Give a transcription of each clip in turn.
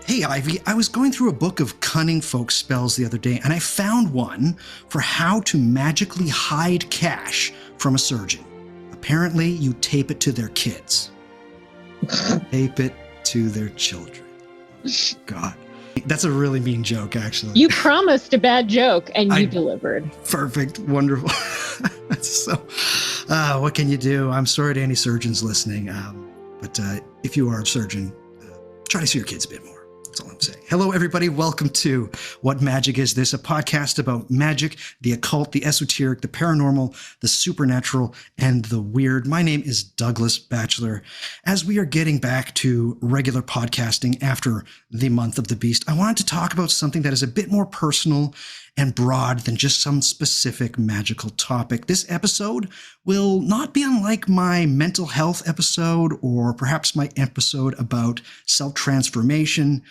Hey, Ivy, I was going through a book of cunning folk spells the other day, and I found one for how to magically hide cash from a surgeon. Apparently, you tape it to their kids. Tape it to their children. God. That's a really mean joke, actually. You promised a bad joke, and you delivered. Perfect. Wonderful. So, what can you do? I'm sorry to any surgeons listening, but if you are a surgeon, try to see your kids a bit more. That's all I'm saying. Hello, everybody. Welcome to What Magic Is This? A podcast about magic, the occult, the esoteric, the paranormal, the supernatural, and the weird. My name is Douglas Batchelor. As we are getting back to regular podcasting after the month of the beast, I wanted to talk about something that is a bit more personal and broad than just some specific magical topic. This episode will not be unlike my mental health episode or perhaps my episode about self-transformation.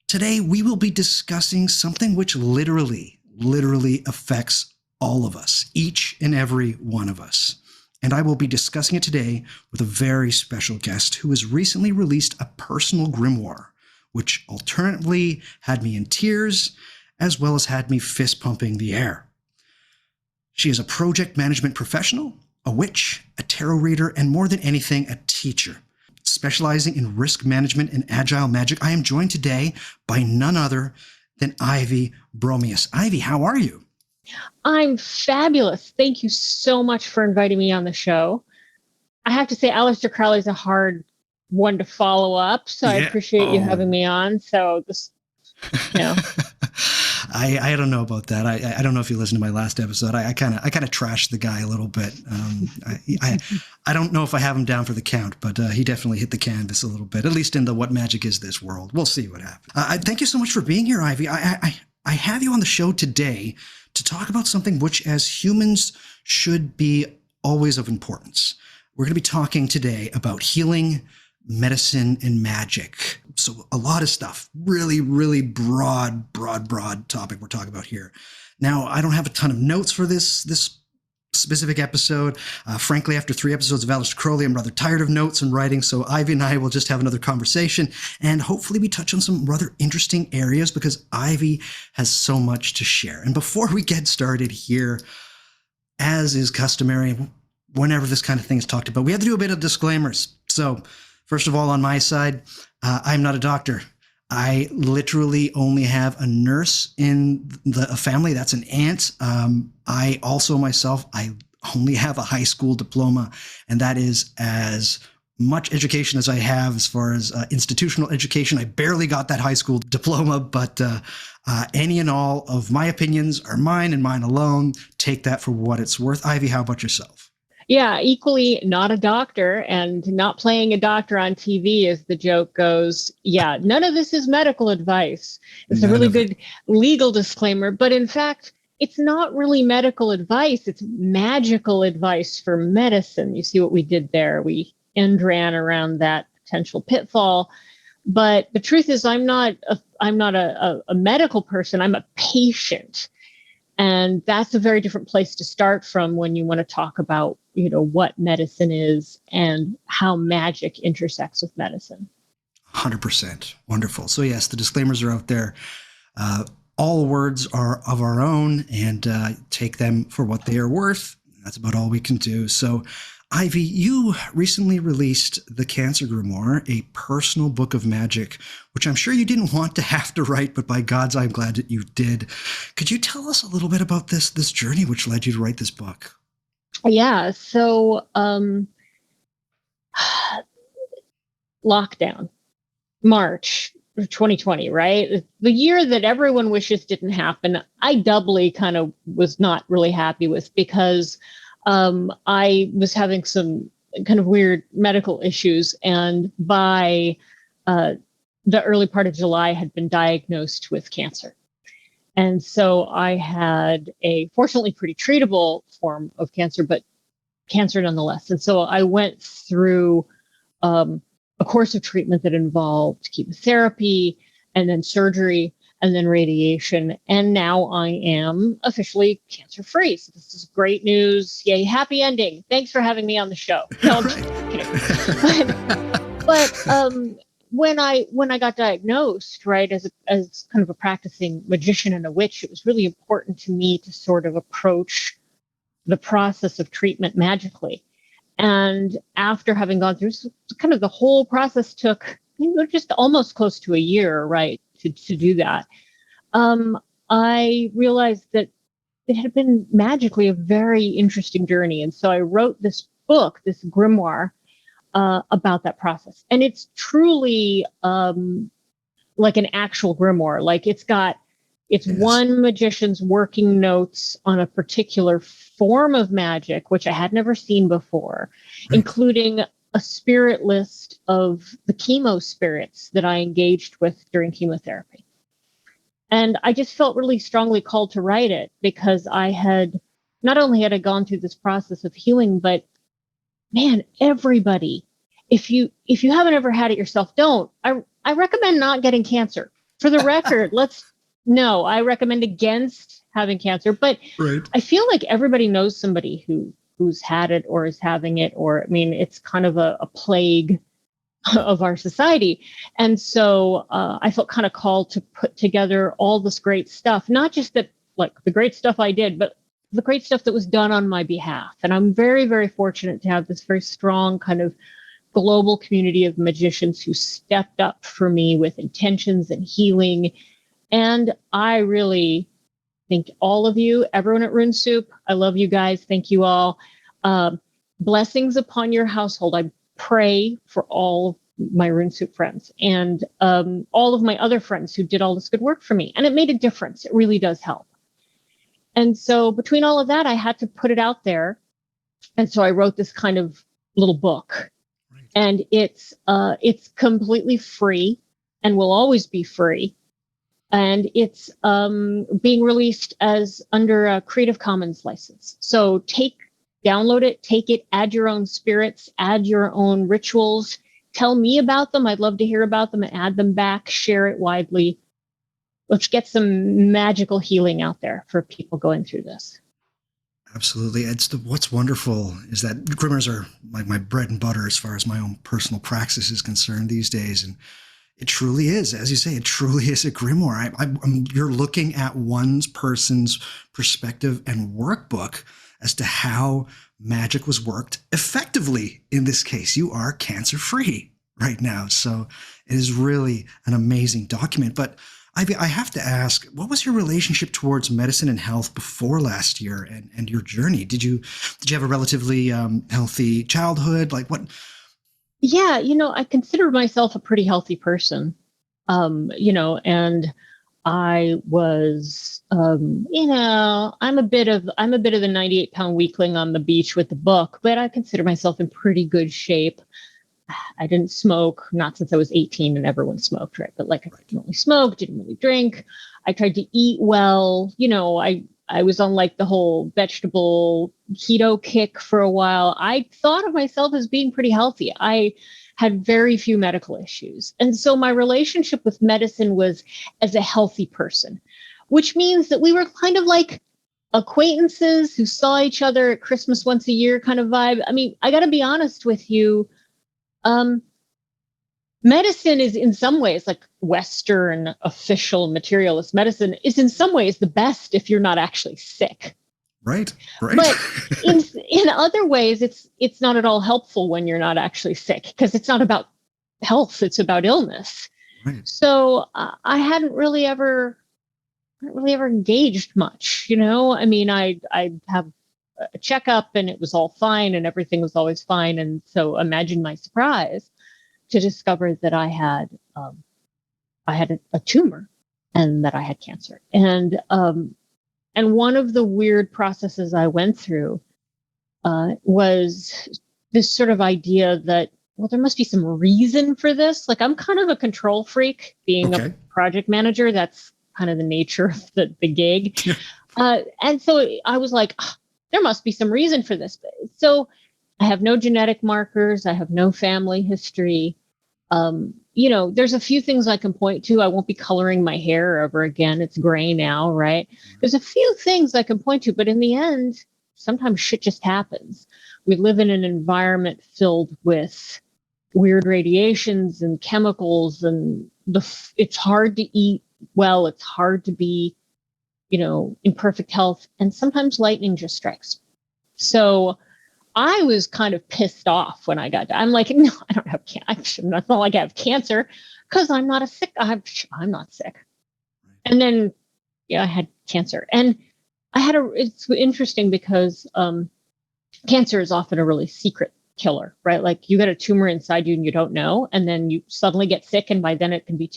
Today, we will be discussing something which literally affects all of us, each and every one of us. And I will be discussing it today with a very special guest who has recently released a personal grimoire, which alternately had me in tears, as well as had me fist pumping the air. She is a project management professional, a witch, a tarot reader, and more than anything, a teacher. Specializing in risk management and agile magic, I am joined today by none other than Ivy Bromius. Ivy, how are you? I'm fabulous. Thank you so much for inviting me on the show. I have to say, Aleister Crowley's a hard one to follow up, so I appreciate you having me on. So this, I don't know about that. I don't know if you listened to my last episode. I kind of trashed the guy a little bit. I don't know if I have him down for the count, but he definitely hit the canvas a little bit, at least in the What Magic Is This world. We'll see what happens. Thank you so much for being here, Ivy. I have you on the show today to talk about something which, as humans, should be always of importance. We're going to be talking today about healing, medicine, and magic. So a lot of stuff, really broad topic we're talking about here. Now, I don't have a ton of notes for this specific episode. Frankly, after 3 episodes of Aleister Crowley, I'm rather tired of notes and writing. So Ivy and I will just have another conversation, and hopefully we touch on some rather interesting areas because Ivy has so much to share. And before we get started here, as is customary, whenever this kind of thing is talked about, we have to do a bit of disclaimers. So first of all, on my side, I'm not a doctor. I literally only have a nurse in a family. That's an aunt. I also myself, I only have a high school diploma, and that is as much education as I have as far as institutional education. I barely got that high school diploma, but any and all of my opinions are mine and mine alone. Take that for what it's worth. Ivy, how about yourself? Yeah, equally not a doctor and not playing a doctor on TV, as the joke goes. Yeah, none of this is medical advice. It's a really good legal disclaimer, but in fact, it's not really medical advice. It's magical advice for medicine. You see what we did there? We ran around that potential pitfall. But the truth is, I'm not a medical person. I'm a patient. And that's a very different place to start from when you want to talk about, what medicine is and how magic intersects with medicine. 100%. Wonderful. So yes, the disclaimers are out there. All words are of our own, and take them for what they are worth. That's about all we can do. So Ivy, you recently released the Cancer Grimoire, a personal book of magic, which I'm sure you didn't want to have to write, but by God's, I'm glad that you did. Could you tell us a little bit about this journey which led you to write this book? Yeah. So, lockdown, March 2020, right? The year that everyone wishes didn't happen. I doubly kind of was not really happy with because I was having some kind of weird medical issues, and by the early part of July had been diagnosed with cancer. And so I had a fortunately pretty treatable form of cancer, but cancer nonetheless. And so I went through a course of treatment that involved chemotherapy and then surgery and then radiation. And now I am officially cancer-free. So this is great news. Yay, happy ending. Thanks for having me on the show. No, I'm just kidding. But when I got diagnosed, right, as kind of a practicing magician and a witch, it was really important to me to sort of approach the process of treatment magically. And after having gone through kind of the whole process took, just almost close to a year, right, to do that. I realized that it had been magically a very interesting journey. And so I wrote this book, this grimoire, about that process. And it's truly like an actual grimoire. Like it's Yes. one magician's working notes on a particular form of magic, which I had never seen before, Right. including a spirit list of the chemo spirits that I engaged with during chemotherapy. And I just felt really strongly called to write it because I had not only had I gone through this process of healing, but man, everybody, if you haven't ever had it yourself, don't. I recommend not getting cancer. For the record, I recommend against having cancer, but Right. I feel like everybody knows somebody who's had it or is having it, or I mean, it's kind of a plague of our society. And so I felt kind of called to put together all this great stuff, not just that, like the great stuff I did, but the great stuff that was done on my behalf. And I'm very, very fortunate to have this very strong kind of global community of magicians who stepped up for me with intentions and healing. And I really thank all of you, everyone at Rune Soup. I love you guys. Thank you all. Blessings upon your household. I pray for all of my Rune Soup friends and all of my other friends who did all this good work for me. And it made a difference. It really does help. And so between all of that, I had to put it out there. And so I wrote this kind of little book. Right. And it's completely free and will always be free. And it's being released as under a Creative Commons license. So download it, take it, add your own spirits, add your own rituals, tell me about them. I'd love to hear about them and add them back, share it widely. Let's get some magical healing out there for people going through this. Absolutely. What's wonderful is that grimoires are like my bread and butter as far as my own personal praxis is concerned these days. And it truly is, as you say, it truly is a grimoire. You're looking at one person's perspective and workbook as to how magic was worked effectively. In this case, you are cancer-free right now. So it is really an amazing document. But Ivy, I have to ask, what was your relationship towards medicine and health before last year and your journey? Did you have a relatively healthy childhood? Like what? Yeah, I consider myself a pretty healthy person, and I was, I'm a bit of the 98-pound weakling on the beach with the book, but I consider myself in pretty good shape. I didn't smoke, not since I was 18 and everyone smoked, right? But like I didn't really smoke, didn't really drink. I tried to eat well. I was on like the whole vegetable keto kick for a while. I thought of myself as being pretty healthy. I had very few medical issues. And so my relationship with medicine was as a healthy person, which means that we were kind of like acquaintances who saw each other at Christmas once a year kind of vibe. I mean, I got to be honest with you. Medicine is in some ways like Western official materialist medicine is in some ways the best if you're not actually sick. Right. But in other ways, it's not at all helpful when you're not actually sick because it's not about health, it's about illness. Right. So I hadn't really ever engaged much, I mean, I'd have a checkup and it was all fine and everything was always fine. And so imagine my surprise to discover that I had a tumor and that I had cancer. And one of the weird processes I went through was this sort of idea that, well, there must be some reason for this. Like I'm kind of a control freak, being a project manager. That's kind of the nature of the gig. And so I was like, there must be some reason for this. So I have no genetic markers. I have no family history. There's a few things I can point to. I won't be coloring my hair ever again. It's gray now, right? There's a few things I can point to, but in the end, sometimes shit just happens. We live in an environment filled with weird radiations and chemicals, and it's hard to eat well. It's hard to be, in perfect health. And sometimes lightning just strikes. So I was kind of pissed off when I got done. I'm like, no, I don't have cancer. It's not like I have cancer because I'm not I'm not sick. And then, I had cancer, and it's interesting because cancer is often a really secret killer, right? Like you got a tumor inside you and you don't know, and then you suddenly get sick, and by then it can be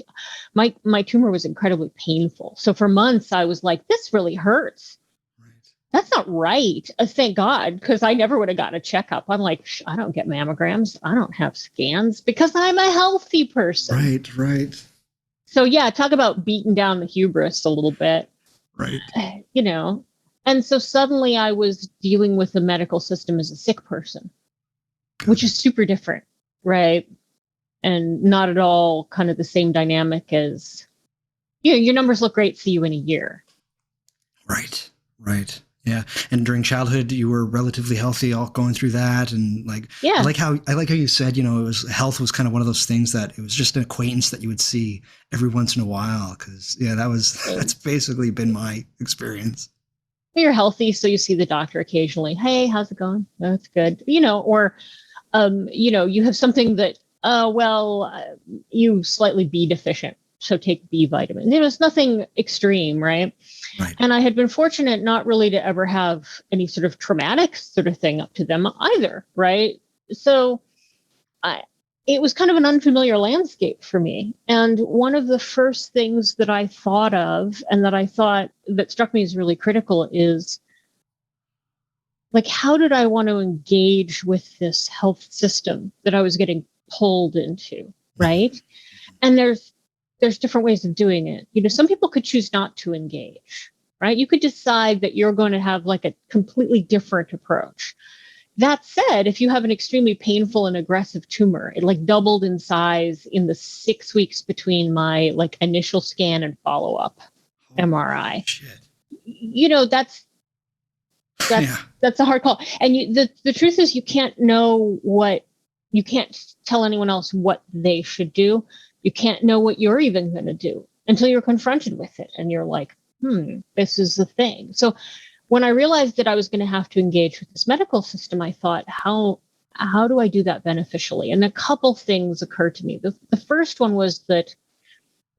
my tumor was incredibly painful. So for months I was like, this really hurts. Right. That's not right. Thank God, because I never would have gotten a checkup. I'm like, I don't get mammograms. I don't have scans because I'm a healthy person. Right. So yeah, talk about beating down the hubris a little bit. Right. And so suddenly I was dealing with the medical system as a sick person, which is super different, right? And not at all kind of the same dynamic as, your numbers look great, see you in a year. Right. Yeah. And during childhood, you were relatively healthy, all going through that. And I like how you said, health was kind of one of those things that it was just an acquaintance that you would see every once in a while. Cause that's basically been my experience. You're healthy, so you see the doctor occasionally. Hey, how's it going? That's good. Or, you have something that, you slightly B deficient, so take B vitamin. It's nothing extreme, right? Right. And I had been fortunate not really to ever have any sort of traumatic sort of thing up to them either, right? So it was kind of an unfamiliar landscape for me. And one of the first things that I thought of, and that struck me as really critical, is like, how did I want to engage with this health system that I was getting pulled into, right? And there's different ways of doing it. Some people could choose not to engage, right? You could decide that you're going to have like a completely different approach. That said, if you have an extremely painful and aggressive tumor, it like doubled in size in the 6 weeks between my like initial scan and follow-up MRI. Shit. That's a hard call. And the truth is, you can't tell anyone else what they should do. You can't know what you're even going to do until you're confronted with it. And you're like, this is the thing. So when I realized that I was going to have to engage with this medical system, I thought, how do I do that beneficially? And a couple things occurred to me. The first one was that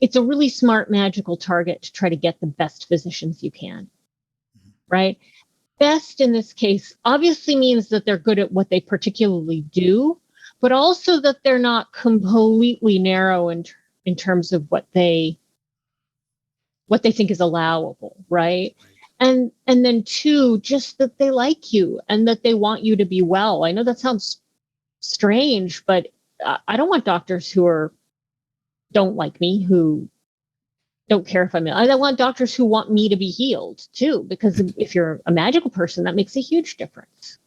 it's a really smart magical target to try to get the best physicians you can, right? Best in this case obviously means that they're good at what they particularly do, but also that they're not completely narrow in terms of what they think is allowable, right? And then two, just that they like you and that they want you to be well. I know that sounds strange, but I don't want doctors who don't like me, who don't care if I'm ill. I want doctors who want me to be healed too, because if you're a magical person, that makes a huge difference.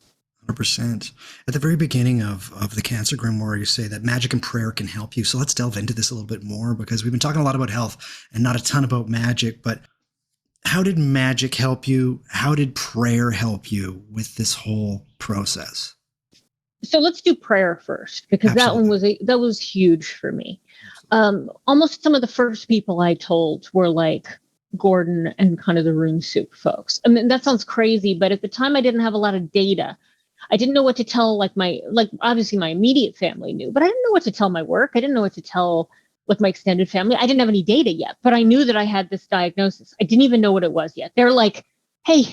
100%. At the very beginning of the Cancer Grimoire, you say that magic and prayer can help you. So let's delve into this a little bit more, because we've been talking a lot about health and not a ton about magic. But how did magic help you? How did prayer help you with this whole process? So let's do prayer first, because Absolutely. that was huge for me. Almost some of the first people I told were like Gordon and kind of the Rune Soup folks. I mean, that sounds crazy, but at the time I didn't have a lot of data. I didn't know what to tell, obviously my immediate family knew, but I didn't know what to tell my work. I didn't know what to tell like my extended family. I didn't have any data yet, but I knew that I had this diagnosis. I didn't even know what it was yet. They're like, hey,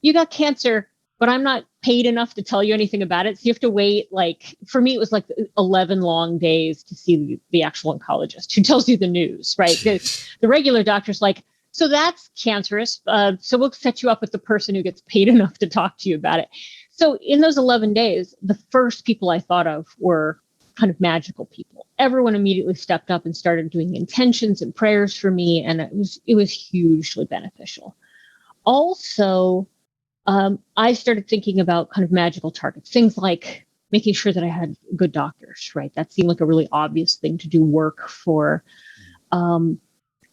you got cancer, but I'm not paid enough to tell you anything about it. So you have to wait. Like for me, it was like 11 long days to see the actual oncologist who tells you the news, right? The regular doctor's like, so that's cancerous. So we'll set you up with the person who gets paid enough to talk to you about it. So in those 11 days, the first people I thought of were kind of magical people. Everyone immediately stepped up and started doing intentions and prayers for me. And it was hugely beneficial. Also, I started thinking about kind of magical targets, things like making sure that I had good doctors, right? That seemed like a really obvious thing to do work for,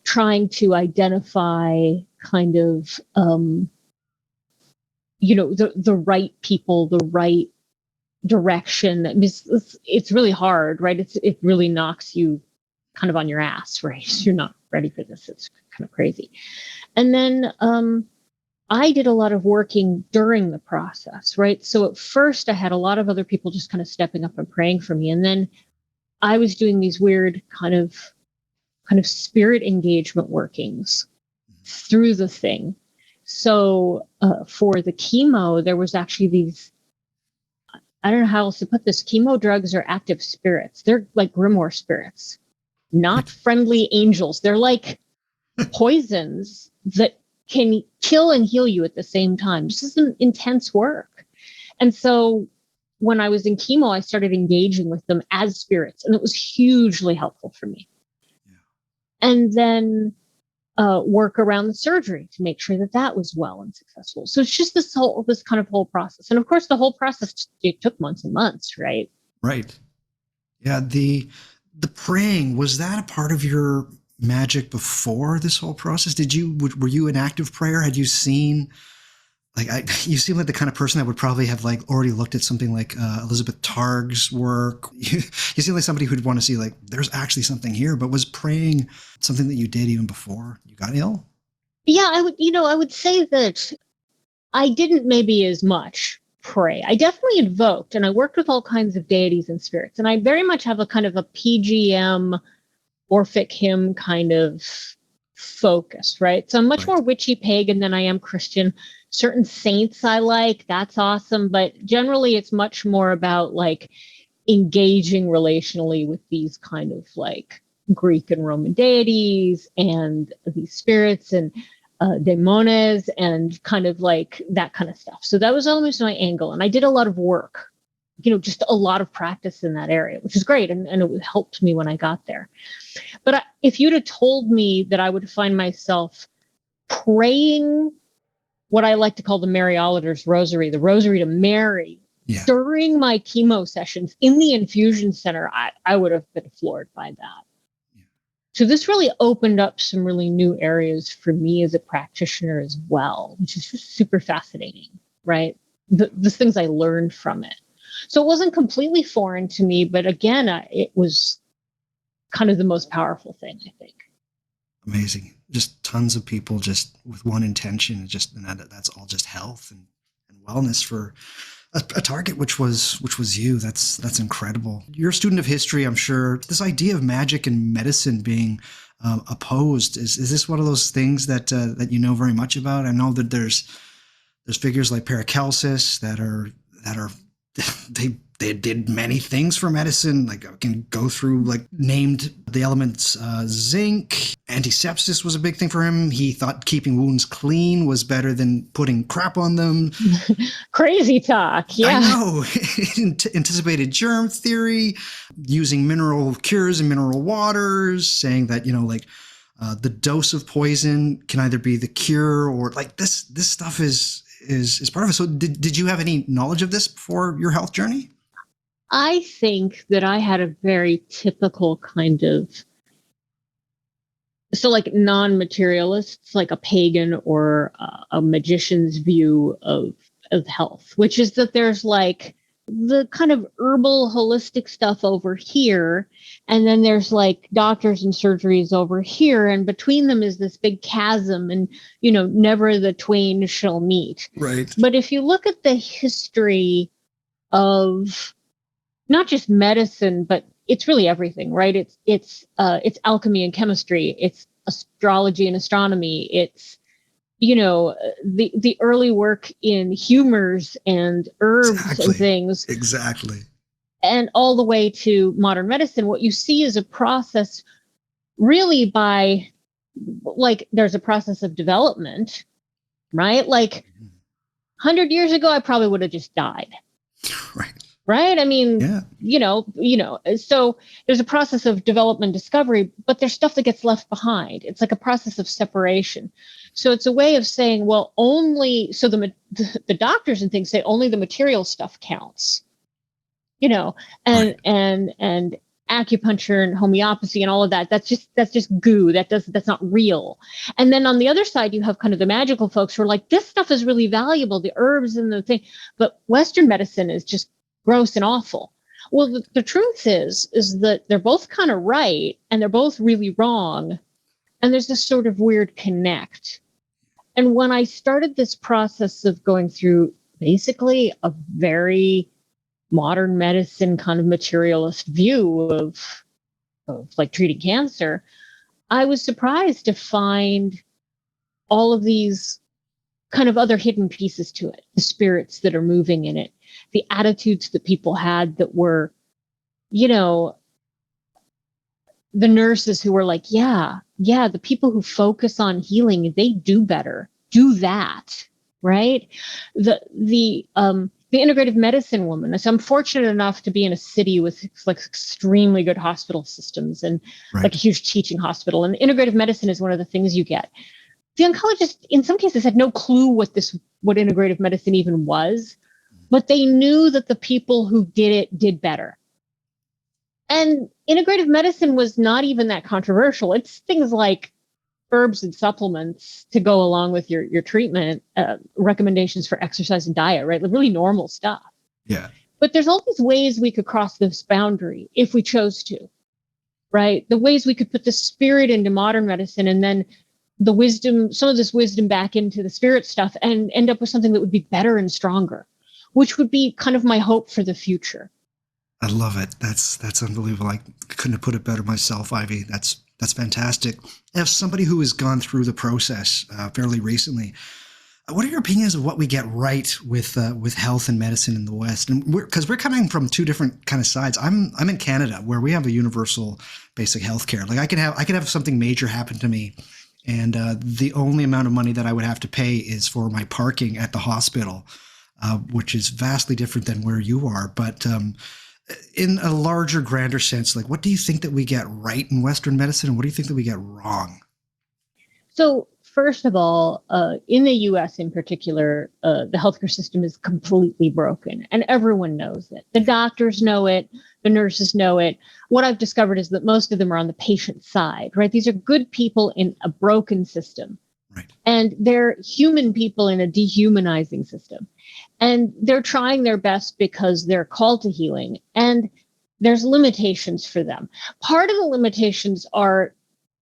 trying to identify kind of, the right people, the right direction. It's really hard, right? It really knocks you kind of on your ass, right? You're not ready for this. It's kind of crazy. And then I did a lot of working during the process, right? So at first I had a lot of other people just kind of stepping up and praying for me. And then I was doing these weird kind of spirit engagement workings through the thing. So for the chemo, there was actually these, I don't know how else to put this. Chemo drugs are active spirits. They're like Grimoire spirits, not friendly angels. They're like poisons that can kill and heal you at the same time. This is some intense work. And so when I was in chemo, I started engaging with them as spirits, and it was hugely helpful for me. Yeah. And then work around the surgery to make sure that that was well and successful. So it's just this kind of whole process. And of course, the whole process, it took months and months, right? Right. Yeah. The praying, was that a part of your magic before this whole process? Were you an active prayer? Had you seen, you seem like the kind of person that would probably have like already looked at something like Elizabeth Targ's work. You seem like somebody who'd want to see like, there's actually something here. But was praying something that you did even before you got ill? Yeah, I would say that I didn't maybe as much pray. I definitely invoked, and I worked with all kinds of deities and spirits. And I very much have a kind of a PGM, Orphic hymn kind of focus, right? So I'm much more witchy pagan than I am Christian. Certain saints I like, that's awesome. But generally it's much more about like engaging relationally with these kind of like Greek and Roman deities and these spirits and daemones and kind of like that kind of stuff. So that was almost my angle. And I did a lot of work, just a lot of practice in that area, which is great. And it helped me when I got there. But if you'd have told me that I would find myself praying what I like to call the Mariolator's Rosary, the Rosary to Mary, during my chemo sessions in the infusion center, I would have been floored by that. Yeah. So this really opened up some really new areas for me as a practitioner as well, which is just super fascinating, right? The things I learned from it. So it wasn't completely foreign to me, but again, it was kind of the most powerful thing, I think. Amazing. Just tons of people just with one intention, and that's all just health and wellness for a target, which was you. That's incredible. You're a student of history, I'm sure. This idea of magic and medicine being opposed, is this one of those things that you know very much about? I know that there's figures like Paracelsus that are they did many things for medicine. Like I can go through, like named the elements, zinc, antisepsis was a big thing for him. He thought keeping wounds clean was better than putting crap on them. Crazy talk. Yeah. I know. Anticipated germ theory, using mineral cures and mineral waters, saying that, the dose of poison can either be the cure or like this stuff is part of it. So did you have any knowledge of this before your health journey? I think that I had a very typical kind of, so like non-materialists, like a pagan or a magician's view of health, which is that there's like the kind of herbal holistic stuff over here, and then there's like doctors and surgeries over here, and between them is this big chasm, and never the twain shall meet. Right. But if you look at the history of not just medicine, but it's really everything, right? It's alchemy and chemistry, it's astrology and astronomy, it's the early work in humors and herbs and things. Exactly. And all the way to modern medicine, what you see is a process really by, like, there's a process of development, right? Like 100 years ago, I probably would have just died. Right. Right. I mean, so there's a process of development discovery, but there's stuff that gets left behind. It's like a process of separation. So it's a way of saying, well, so the doctors and things say only the material stuff counts, and acupuncture and homeopathy and all of that. That's just goo. That's not real. And then on the other side, you have kind of the magical folks who are like, this stuff is really valuable, the herbs and the thing, but Western medicine is just gross and awful. Well, the truth is that they're both kind of right and they're both really wrong. And there's this sort of weird connect. And when I started this process of going through basically a very modern medicine kind of materialist view of like treating cancer, I was surprised to find all of these kind of other hidden pieces to it, the spirits that are moving in it, the attitudes that people had that were, you know, the nurses who were like, yeah, the people who focus on healing, they do better, do that, right? The integrative medicine woman. So I'm fortunate enough to be in a city with like extremely good hospital systems and like a huge teaching hospital. And integrative medicine is one of the things you get. The oncologist, in some cases, had no clue what integrative medicine even was, but they knew that the people who did it did better. And integrative medicine was not even that controversial. It's things like herbs and supplements to go along with your treatment, recommendations for exercise and diet, right? Like really normal stuff. Yeah. But there's all these ways we could cross this boundary if we chose to, right? The ways we could put the spirit into modern medicine and then the wisdom, some of this wisdom back into the spirit stuff and end up with something that would be better and stronger, which would be kind of my hope for the future. I love it. That's unbelievable. I couldn't have put it better myself, Ivy. That's fantastic. As somebody who has gone through the process fairly recently, what are your opinions of what we get right with health and medicine in the West? And because we're coming from two different kind of sides. I'm in Canada where we have a universal basic health care. Like I could have something major happen to me, and the only amount of money that I would have to pay is for my parking at the hospital, which is vastly different than where you are. But in a larger, grander sense, like what do you think that we get right in Western medicine, and what do you think that we get wrong? So first of all, in the U.S. in particular, the healthcare system is completely broken, and everyone knows it. The doctors know it. The nurses know it. What I've discovered is that most of them are on the patient side, right? These are good people in a broken system. Right. And they're human people in a dehumanizing system. And they're trying their best because they're called to healing. And there's limitations for them. Part of the limitations are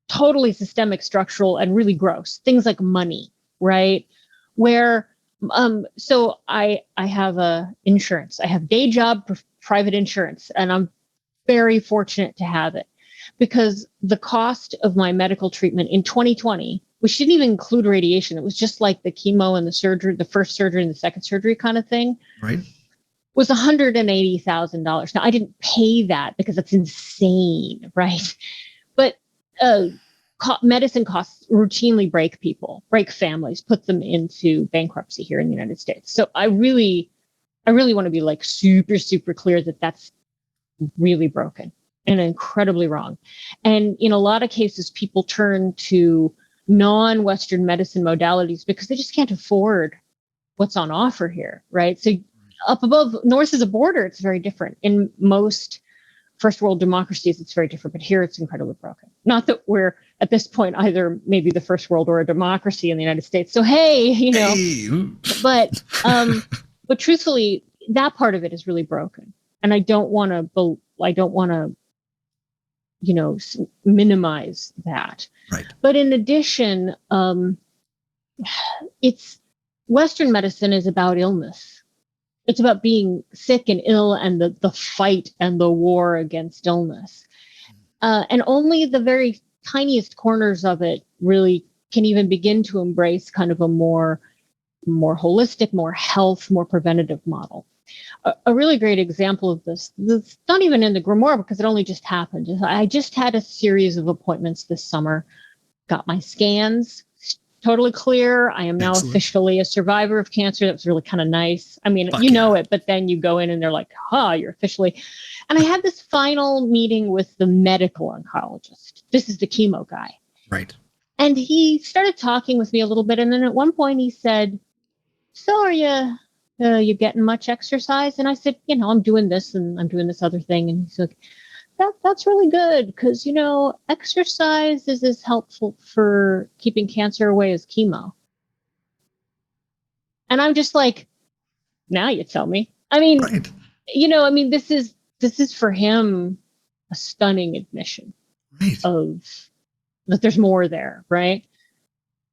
totally systemic, structural, and really gross. Things like money, right? Where, so I have insurance. I have day job, private insurance, and I'm very fortunate to have it because the cost of my medical treatment in 2020, which didn't even include radiation, it was just like the chemo and the surgery, the first surgery and the second surgery kind of thing, right, was $180,000. Now I didn't pay that because that's insane, right? But medicine costs routinely break people, break families, put them into bankruptcy here in the United States. So I really want to be like super, super clear that that's really broken and incredibly wrong. And in a lot of cases, people turn to non-Western medicine modalities because they just can't afford what's on offer here, right? So up above, north is a border, it's very different. In most first world democracies, it's very different, but here it's incredibly broken. Not that we're at this point either maybe the first world or a democracy in the United States. So, hey, but truthfully, that part of it is really broken. And I don't want to, minimize that. Right. But in addition, it's Western medicine is about illness. It's about being sick and ill and the fight and the war against illness. And only the very tiniest corners of it really can even begin to embrace kind of a more holistic, more health, more preventative model. A really great example of this, it's not even in the Grimoire because it only just happened. I just had a series of appointments this summer, got my scans, totally clear. I am now officially a survivor of cancer. That was really kind of nice. I mean, know it, but then you go in and they're like, you're officially. And I had this final meeting with the medical oncologist. This is the chemo guy. Right. And he started talking with me a little bit. And then at one point he said, so are you getting much exercise? And I said, I'm doing this and I'm doing this other thing. And he's like, that's really good because, exercise is as helpful for keeping cancer away as chemo. And I'm just like, now you tell me. I mean, I mean, this is for him a stunning admission Right. of that there's more there, right?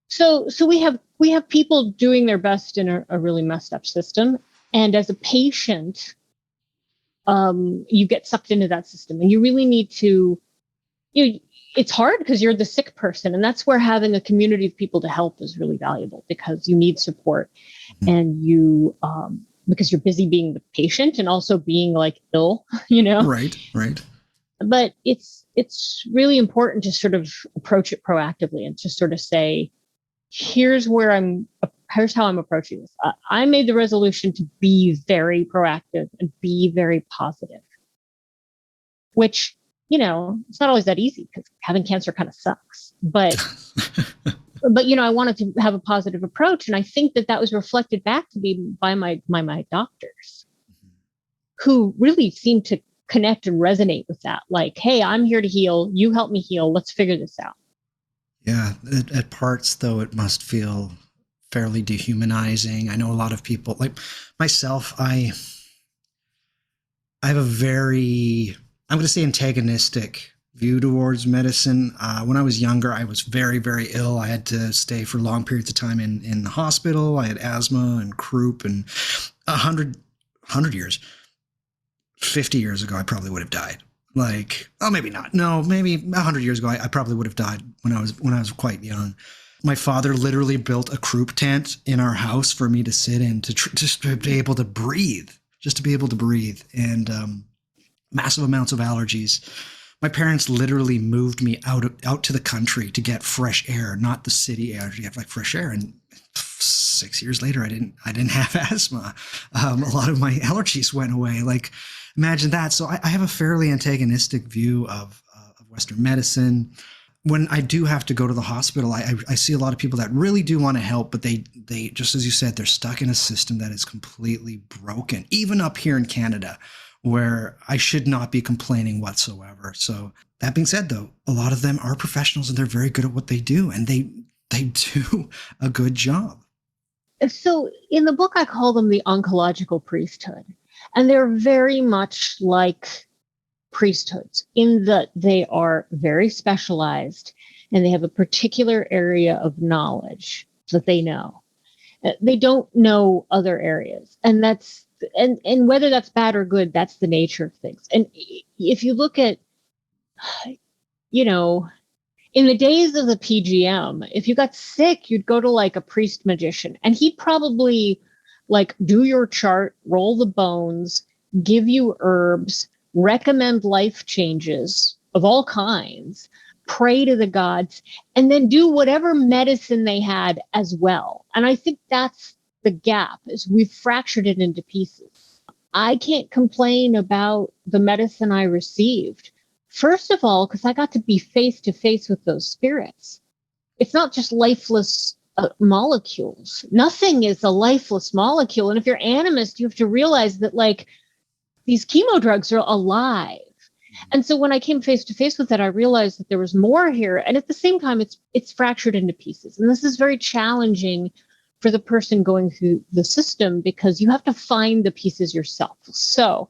So we have people doing their best in a really messed up system, and as a patient, you get sucked into that system, and you really need to. It's hard because you're the sick person, and that's where having a community of people to help is really valuable because you need support, Mhm. and you because you're busy being the patient and also being like ill, you know. Right. Right. But it's really important to sort of approach it proactively and to sort of say, here's how I'm approaching this. I made the resolution to be very proactive and be very positive, which, it's not always that easy because having cancer kind of sucks. But I wanted to have a positive approach, and I think that was reflected back to me by my doctors, who really seemed to connect and resonate with that. Like, hey, I'm here to heal. You help me heal. Let's figure this out. Yeah. At parts, though, it must feel fairly dehumanizing. I know a lot of people, like myself, I have a very, I'm going to say, antagonistic view towards medicine. When I was younger, I was very, very ill. I had to stay for long periods of time in the hospital. I had asthma and croup, and 100 years, 50 years ago, I probably would have died. Like, oh, maybe not. No, maybe 100 years ago, I probably would have died when I was quite young. My father literally built a croup tent in our house for me to sit in just to be able to breathe, and massive amounts of allergies. My parents literally moved me out to the country to get fresh air, not the city air, to get like fresh air. And 6 years later, I didn't have asthma. A lot of my allergies went away. Like, imagine that. So I have a fairly antagonistic view of Western medicine. When I do have to go to the hospital, I see a lot of people that really do want to help, but they just as you said, they're stuck in a system that is completely broken, even up here in Canada, where I should not be complaining whatsoever. So that being said, though, a lot of them are professionals and they're very good at what they do, and they do a good job. So in the book, I call them the oncological priesthood, and they're very much like priesthoods in that they are very specialized and they have a particular area of knowledge that they know. They don't know other areas, and and whether that's bad or good, that's the nature of things. And if you look at, in the days of the PGM, if you got sick, you'd go to like a priest magician, and he'd probably like do your chart, roll the bones, give you herbs, recommend life changes of all kinds, pray to the gods, and then do whatever medicine they had as well. And I think that's the gap, is we've fractured it into pieces. I can't complain about the medicine I received. First of all, because I got to be face to face with those spirits. It's not just lifeless molecules. Nothing is a lifeless molecule. And if you're animist, you have to realize that like these chemo drugs are alive. And so when I came face to face with that, I realized that there was more here. And at the same time, it's fractured into pieces. And this is very challenging for the person going through the system because you have to find the pieces yourself. So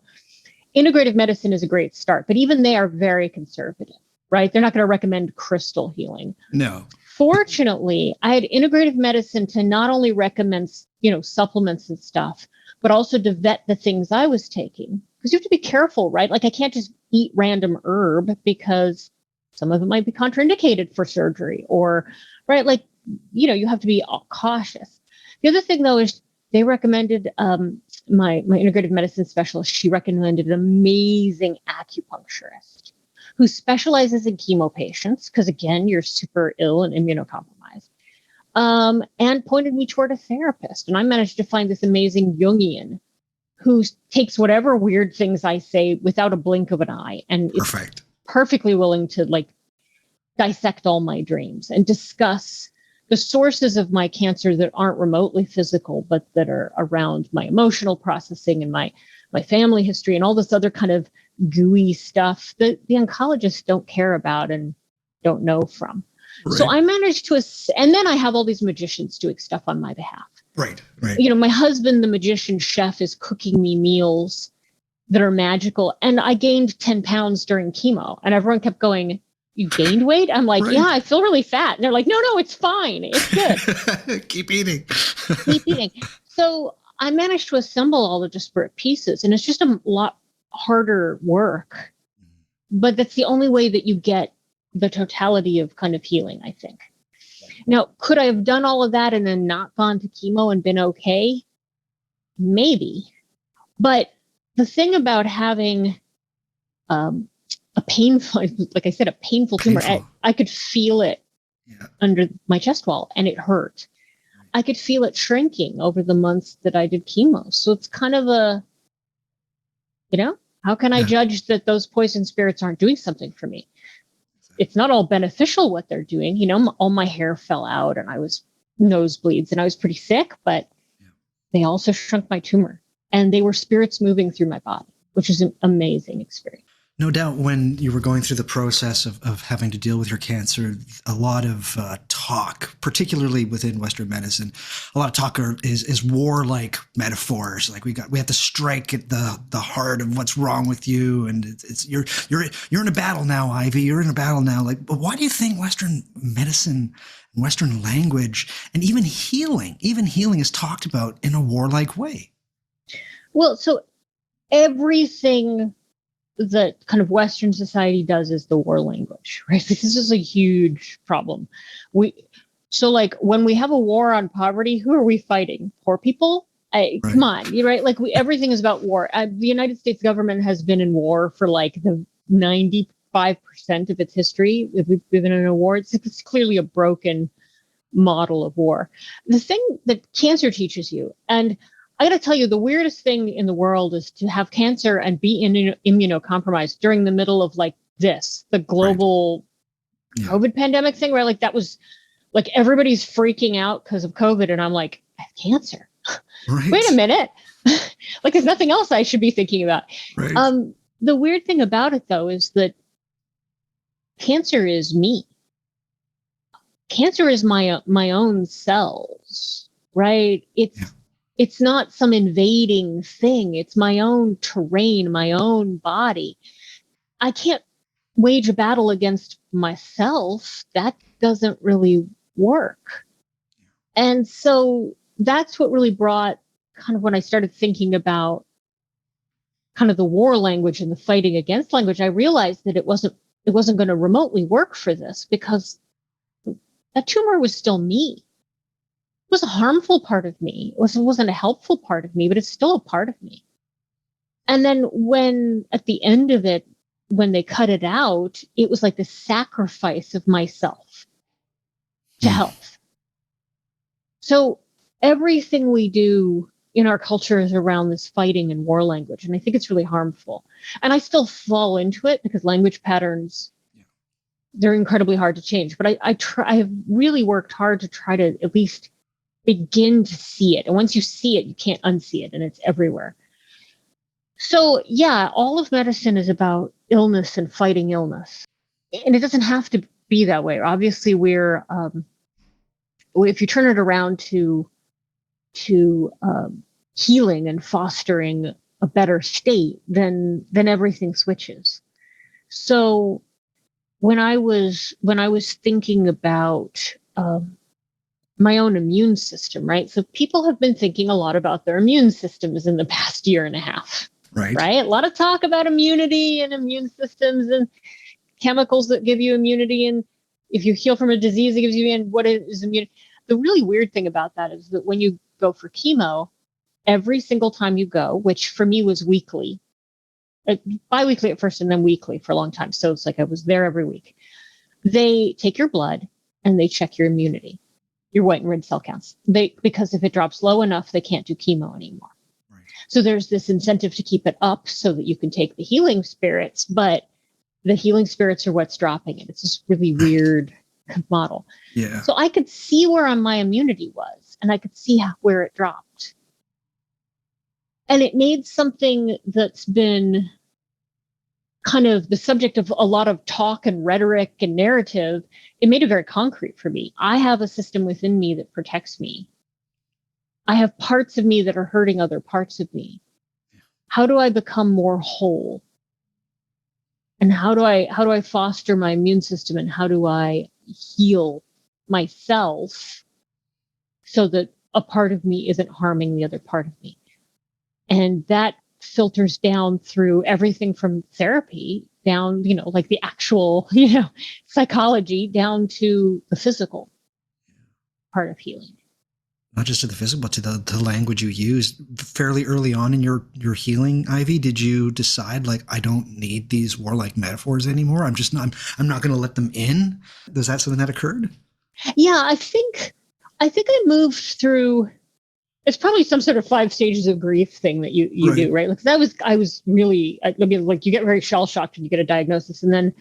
integrative medicine is a great start, but even they are very conservative, right? They're not going to recommend crystal healing. No. Fortunately, I had integrative medicine to not only recommend, supplements and stuff, but also to vet the things I was taking. Because you have to be careful, right? Like I can't just eat random herb because some of it might be contraindicated for surgery or, right? Like, you have to be cautious. The other thing though is they recommended, my integrative medicine specialist, she recommended an amazing acupuncturist who specializes in chemo patients, because again, you're super ill and immunocompromised, and pointed me toward a therapist. And I managed to find this amazing Jungian who takes whatever weird things I say without a blink of an eye and is perfectly willing to like dissect all my dreams and discuss the sources of my cancer that aren't remotely physical, but that are around my emotional processing and my family history and all this other kind of gooey stuff that the oncologists don't care about and don't know from. Right. So I managed to, and then I have all these magicians doing stuff on my behalf. Right. My husband, the magician chef, is cooking me meals that are magical. And I gained 10 pounds during chemo, and everyone kept going, "You gained weight?" I'm like, Right. "Yeah, I feel really fat." And they're like, "No, it's fine. It's good." Keep eating. Keep eating. So I managed to assemble all the disparate pieces, and it's just a lot harder work. But that's the only way that you get the totality of kind of healing, I think. Now, could I have done all of that and then not gone to chemo and been okay? Maybe. But the thing about having a painful, like I said, a painful tumor, I could feel it under my chest wall, and it hurt. I could feel it shrinking over the months that I did chemo. So it's kind of a, how can I judge that those poison spirits aren't doing something for me? It's not all beneficial what they're doing. All my hair fell out and I was nosebleeds and I was pretty sick, but they also shrunk my tumor, and they were spirits moving through my body, which is an amazing experience. No doubt when you were going through the process of having to deal with your cancer, a lot of talk, particularly within Western medicine, a lot of talk is warlike metaphors. Like we have to strike at the heart of what's wrong with you. And you're in a battle now, Ivy, you're in a battle now. Like, but why do you think Western medicine, Western language, and even healing is talked about in a warlike way? Well, so everything that kind of Western society does is the war language, right? This is a huge problem. So like when we have a war on poverty, who are we fighting? Poor people? Right. Come on, right? Like everything is about war. The United States government has been in war for like the 95% of its history. If we've been in a war, it's clearly a broken model of war. The thing that cancer teaches you, and I got to tell you, the weirdest thing in the world is to have cancer and be immunocompromised during the middle of like this, the global COVID pandemic thing, where like that was like everybody's freaking out because of COVID. And I'm like, I have cancer. Right. Wait a minute. Like there's nothing else I should be thinking about. Right. The weird thing about it, though, is that cancer is me. Cancer is my own cells, right? It's not some invading thing. It's my own terrain, my own body. I can't wage a battle against myself. That doesn't really work. And so that's what really brought kind of when I started thinking about kind of the war language and the fighting against language, I realized that it wasn't going to remotely work for this, because that tumor was still me. It was a harmful part of me. It wasn't a helpful part of me, but it's still a part of me. And then when at the end of it, when they cut it out, it was like the sacrifice of myself to health. So everything we do in our culture is around this fighting and war language. And I think it's really harmful. And I still fall into it because language patterns, they're incredibly hard to change. But I have really worked hard to try to at least begin to see it. And once you see it, you can't unsee it, and it's everywhere. So yeah, all of medicine is about illness and fighting illness. And it doesn't have to be that way. Obviously, we're, if you turn it around to healing and fostering a better state, then everything switches. So when I was thinking about my own immune system, right? So people have been thinking a lot about their immune systems in the past year and a half, right? A lot of talk about immunity and immune systems and chemicals that give you immunity. And if you heal from a disease, it gives you immunity. What is immunity? The really weird thing about that is that when you go for chemo, every single time you go, which for me was weekly, bi-weekly at first and then weekly for a long time. So it's like I was there every week. They take your blood and they check your immunity, your white and red cell counts. Because if it drops low enough, they can't do chemo anymore. Right. So there's this incentive to keep it up so that you can take the healing spirits, but the healing spirits are what's dropping it. It's this really weird model. Yeah. So I could see where my immunity was, and I could see where it dropped. And it made something that's been kind of the subject of a lot of talk and rhetoric and narrative. It made it very concrete for me. I have a system within me that protects me. I have parts of me that are hurting other parts of me. how do I become more whole? And how do I foster my immune system, and how do I heal myself so that a part of me isn't harming the other part of me? And that filters down through everything from therapy down, like the actual, psychology, down to the physical part of healing. Not just to the physical, but to the language you use. Fairly early on in your healing, Ivy, did you decide, like, I don't need these warlike metaphors anymore? I'm not going to let them in. Was that something that occurred? Yeah, I think I moved through. It's probably some sort of 5 stages of grief thing that you do, right? Like I was really, I mean, like, you get very shell shocked when you get a diagnosis, and then,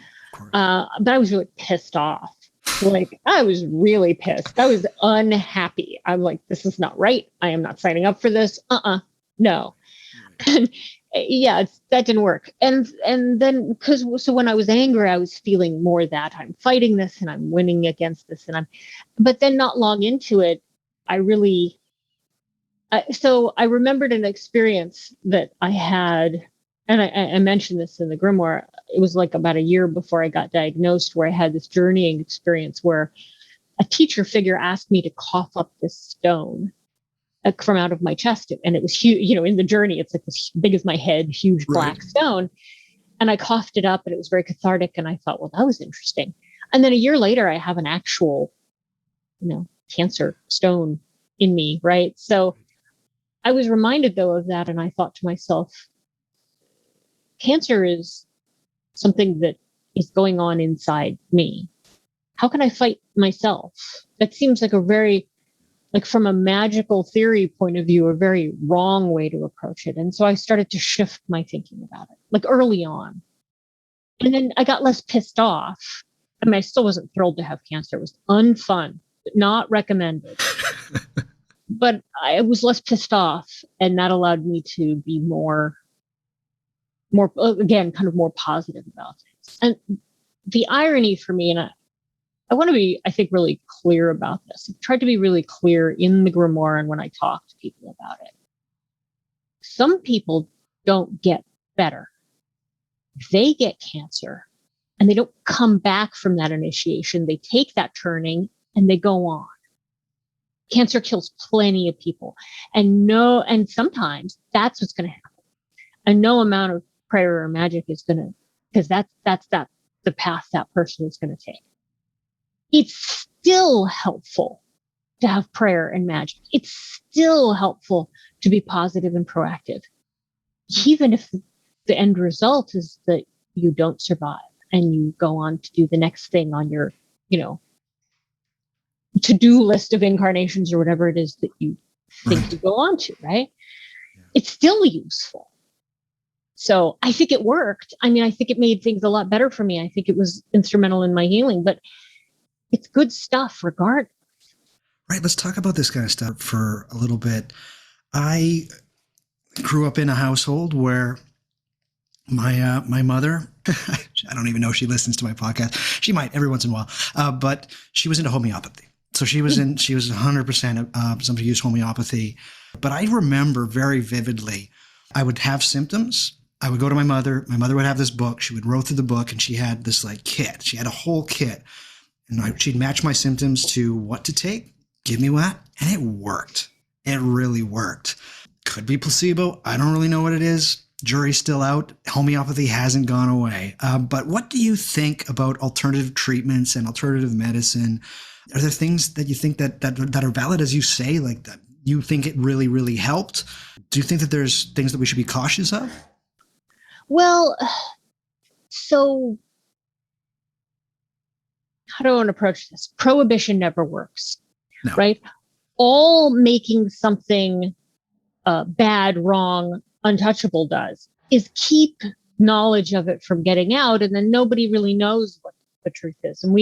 but I was really pissed off. Like, I was really pissed. I was unhappy. I'm like, this is not right. I am not signing up for this. No. And yeah, that didn't work. And then, so when I was angry, I was feeling more that I'm fighting this and I'm winning against this. But then not long into it, so I remembered an experience that I had, and I mentioned this in the grimoire. It was like about a year before I got diagnosed, where I had this journeying experience where a teacher figure asked me to cough up this stone from out of my chest. And it was huge, in the journey, it's like this big as my head, huge black stone. And I coughed it up, and it was very cathartic. And I thought, well, that was interesting. And then a year later, I have an actual, cancer stone in me, right? So I was reminded, though, of that. And I thought to myself, cancer is something that is going on inside me. How can I fight myself? That seems like a very, like, from a magical theory point of view, a very wrong way to approach it. And so I started to shift my thinking about it, like, early on. And then I got less pissed off. I mean, I still wasn't thrilled to have cancer. It was unfun, not recommended. But I was less pissed off, and that allowed me to be more, again, kind of more positive about things. And the irony for me, and I want to be, I think, really clear about this. I've tried to be really clear in the grimoire and when I talk to people about it. Some people don't get better. They get cancer, and they don't come back from that initiation. They take that turning and they go on. Cancer kills plenty of people, and sometimes that's what's going to happen. And no amount of prayer or magic is going to, because that's the path that person is going to take. It's still helpful to have prayer and magic. It's still helpful to be positive and proactive, even if the end result is that you don't survive and you go on to do the next thing on your, to-do list of incarnations or whatever it is that you think you go on to, right? Yeah. It's still useful. So I think it worked. I mean, I think it made things a lot better for me. I think it was instrumental in my healing, but it's good stuff regardless. Right. Let's talk about this kind of stuff for a little bit. I grew up in a household where my mother, I don't even know if she listens to my podcast. She might every once in a while, but she was into homeopathy. So she was 100% somebody who used homeopathy. But I remember very vividly, I would have symptoms. I would go to my mother. My mother would have this book. She would roll through the book, and she had this like kit. She had a whole kit. And she'd match my symptoms to what to take, give me what, and it worked. It really worked. Could be placebo. I don't really know what it is. Jury's still out. Homeopathy hasn't gone away. But what do you think about alternative treatments and alternative medicine? Are there things that you think that are valid, as you say, like that you think it really, really helped? Do you think that there's things that we should be cautious of? Well, so how do I want to approach this? Prohibition never works, right? All making something bad, wrong, untouchable does is keep knowledge of it from getting out, and then nobody really knows what the truth is. And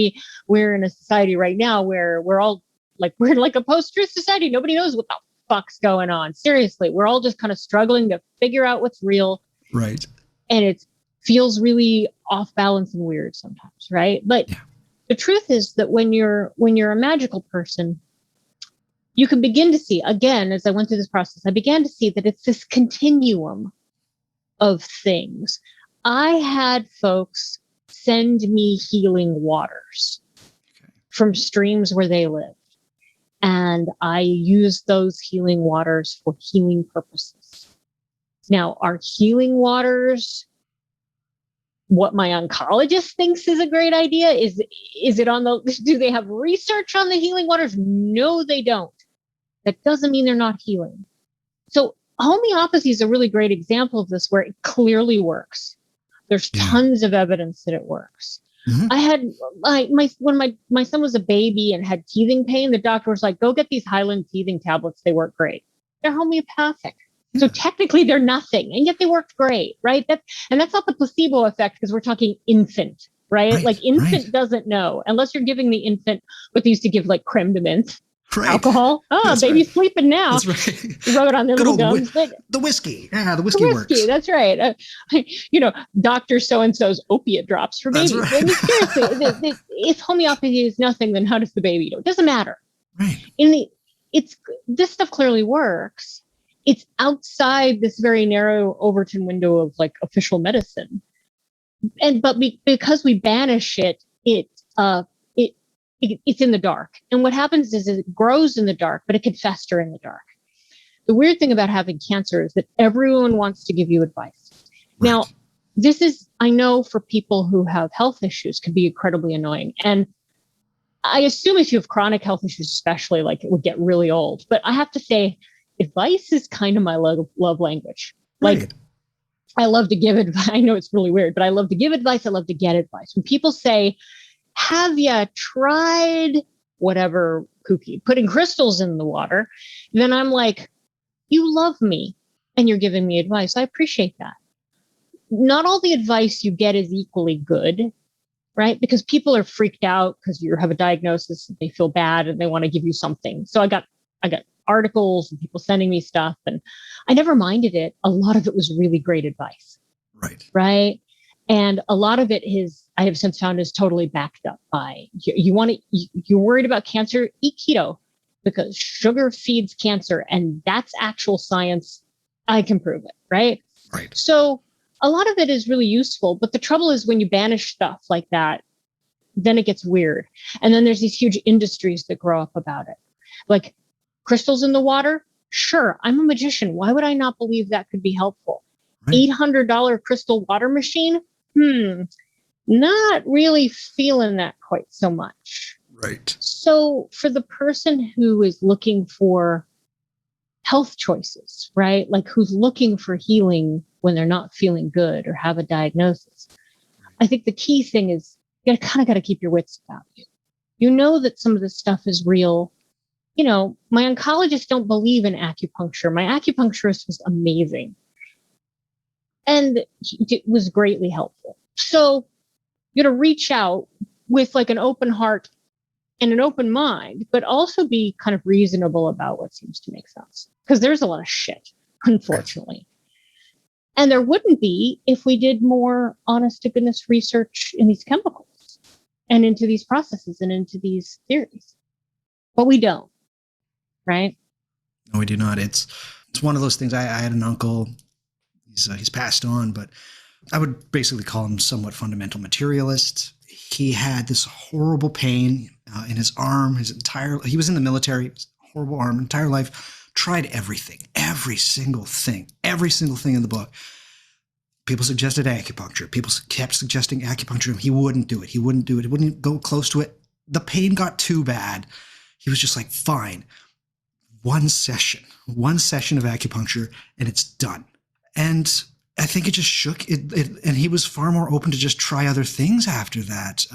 we're in a society right now where we're in like a post-truth society. Nobody knows what the fuck's going on. Seriously, we're all just kind of struggling to figure out what's real. Right. And it feels really off balance and weird sometimes, right? But the truth is that when you're a magical person, you can begin to see, again, as I went through this process, I began to see that it's this continuum of things. I had folks send me healing waters from streams where they live. And I use those healing waters for healing purposes. Now, are healing waters what my oncologist thinks is a great idea? Is it on the, do they have research on the healing waters? No, they don't. That doesn't mean they're not healing. So homeopathy is a really great example of this, where it clearly works. There's tons of evidence that it works. Mm-hmm. I had when my son was a baby and had teething pain, the doctor was like, go get these Highland teething tablets. They work great. They're homeopathic. Yeah. So technically they're nothing, and yet they worked great, right? That's not the placebo effect, because we're talking infant, right? Like infant doesn't know, unless you're giving the infant what they used to give, like creme de menthe. Right. Alcohol. Oh, that's baby's sleeping now. That's right. Rub it on their little gums. The whiskey. Yeah, the whiskey works. That's right. Dr. So-and-so's opiate drops for babies. Right. I mean, seriously, if homeopathy is nothing, then how does the baby do? It doesn't matter. Right. This stuff clearly works. It's outside this very narrow Overton window of like official medicine. Because we banish it, it's in the dark. And what happens is it grows in the dark, but it can fester in the dark. The weird thing about having cancer is that everyone wants to give you advice. Right. Now, this is, I know for people who have health issues, can be incredibly annoying. And I assume if you have chronic health issues, especially, like, it would get really old. But I have to say, advice is kind of my love language. Right. Like, I love to give advice. I know it's really weird, but I love to give advice. I love to get advice. When people say, have you tried whatever kooky, putting crystals in the water? Then I'm like, you love me and you're giving me advice. I appreciate that. Not all the advice you get is equally good, right? Because people are freaked out because you have a diagnosis and they feel bad and they want to give you something. So I got articles and people sending me stuff, and I never minded it. A lot of it was really great advice. Right. Right. And a lot of it I have since found, is totally backed up by, you're worried about cancer, eat keto, because sugar feeds cancer, and that's actual science. I can prove it, right? Right. So a lot of it is really useful, but the trouble is when you banish stuff like that, then it gets weird. And then there's these huge industries that grow up about it. Like crystals in the water. Sure, I'm a magician. Why would I not believe that could be helpful? Right. $800 crystal water machine. Not really feeling that quite so much. Right. So for the person who is looking for health choices, right? Like who's looking for healing when they're not feeling good or have a diagnosis, I think the key thing is you kind of got to keep your wits about you. You know that some of this stuff is real. My oncologists don't believe in acupuncture. My acupuncturist was amazing. And it was greatly helpful. So you got to reach out with like an open heart and an open mind, but also be kind of reasonable about what seems to make sense. Because there's a lot of shit, unfortunately. And there wouldn't be if we did more honest to goodness research in these chemicals and into these processes and into these theories. But we don't, right? No, we do not. It's one of those things. I had an uncle. He's passed on, but I would basically call him somewhat fundamental materialist. He had this horrible pain in his arm. He was in the military, horrible arm, entire life. Tried everything, every single thing in the book. People suggested acupuncture. People kept suggesting acupuncture. He wouldn't do it. He wouldn't go close to it. The pain got too bad. He was just like, fine, one session of acupuncture, and it's done. And I think it just shook it, and he was far more open to just try other things after that.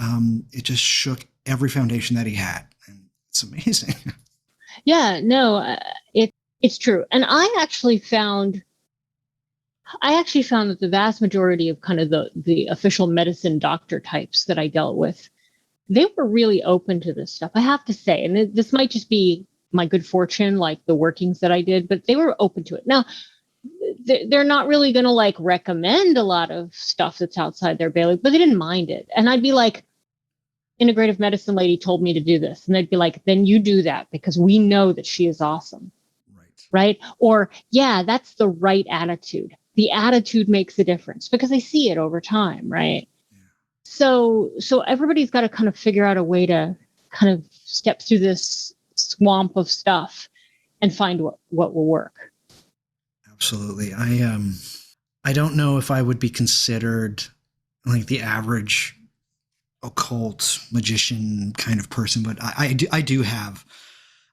It just shook every foundation that he had, and it's amazing. Yeah, no, it's true. And I actually found that the vast majority of kind of the official medicine doctor types that I dealt with, they were really open to this stuff. I have to say, and this might just be my good fortune, like the workings that I did, but they were open to it. Now, they're not really going to like recommend a lot of stuff that's outside their bailiwick, but they didn't mind it. And I'd be like, integrative medicine lady told me to do this. And they'd be like, then you do that because we know that she is awesome. Right. Or, yeah, that's the right attitude. the attitude makes a difference because I see it over time, right? So everybody's got to kind of figure out a way to kind of step through this swamp of stuff and find what will work. Absolutely. I don't know if I would be considered like the average occult magician kind of person, but I do have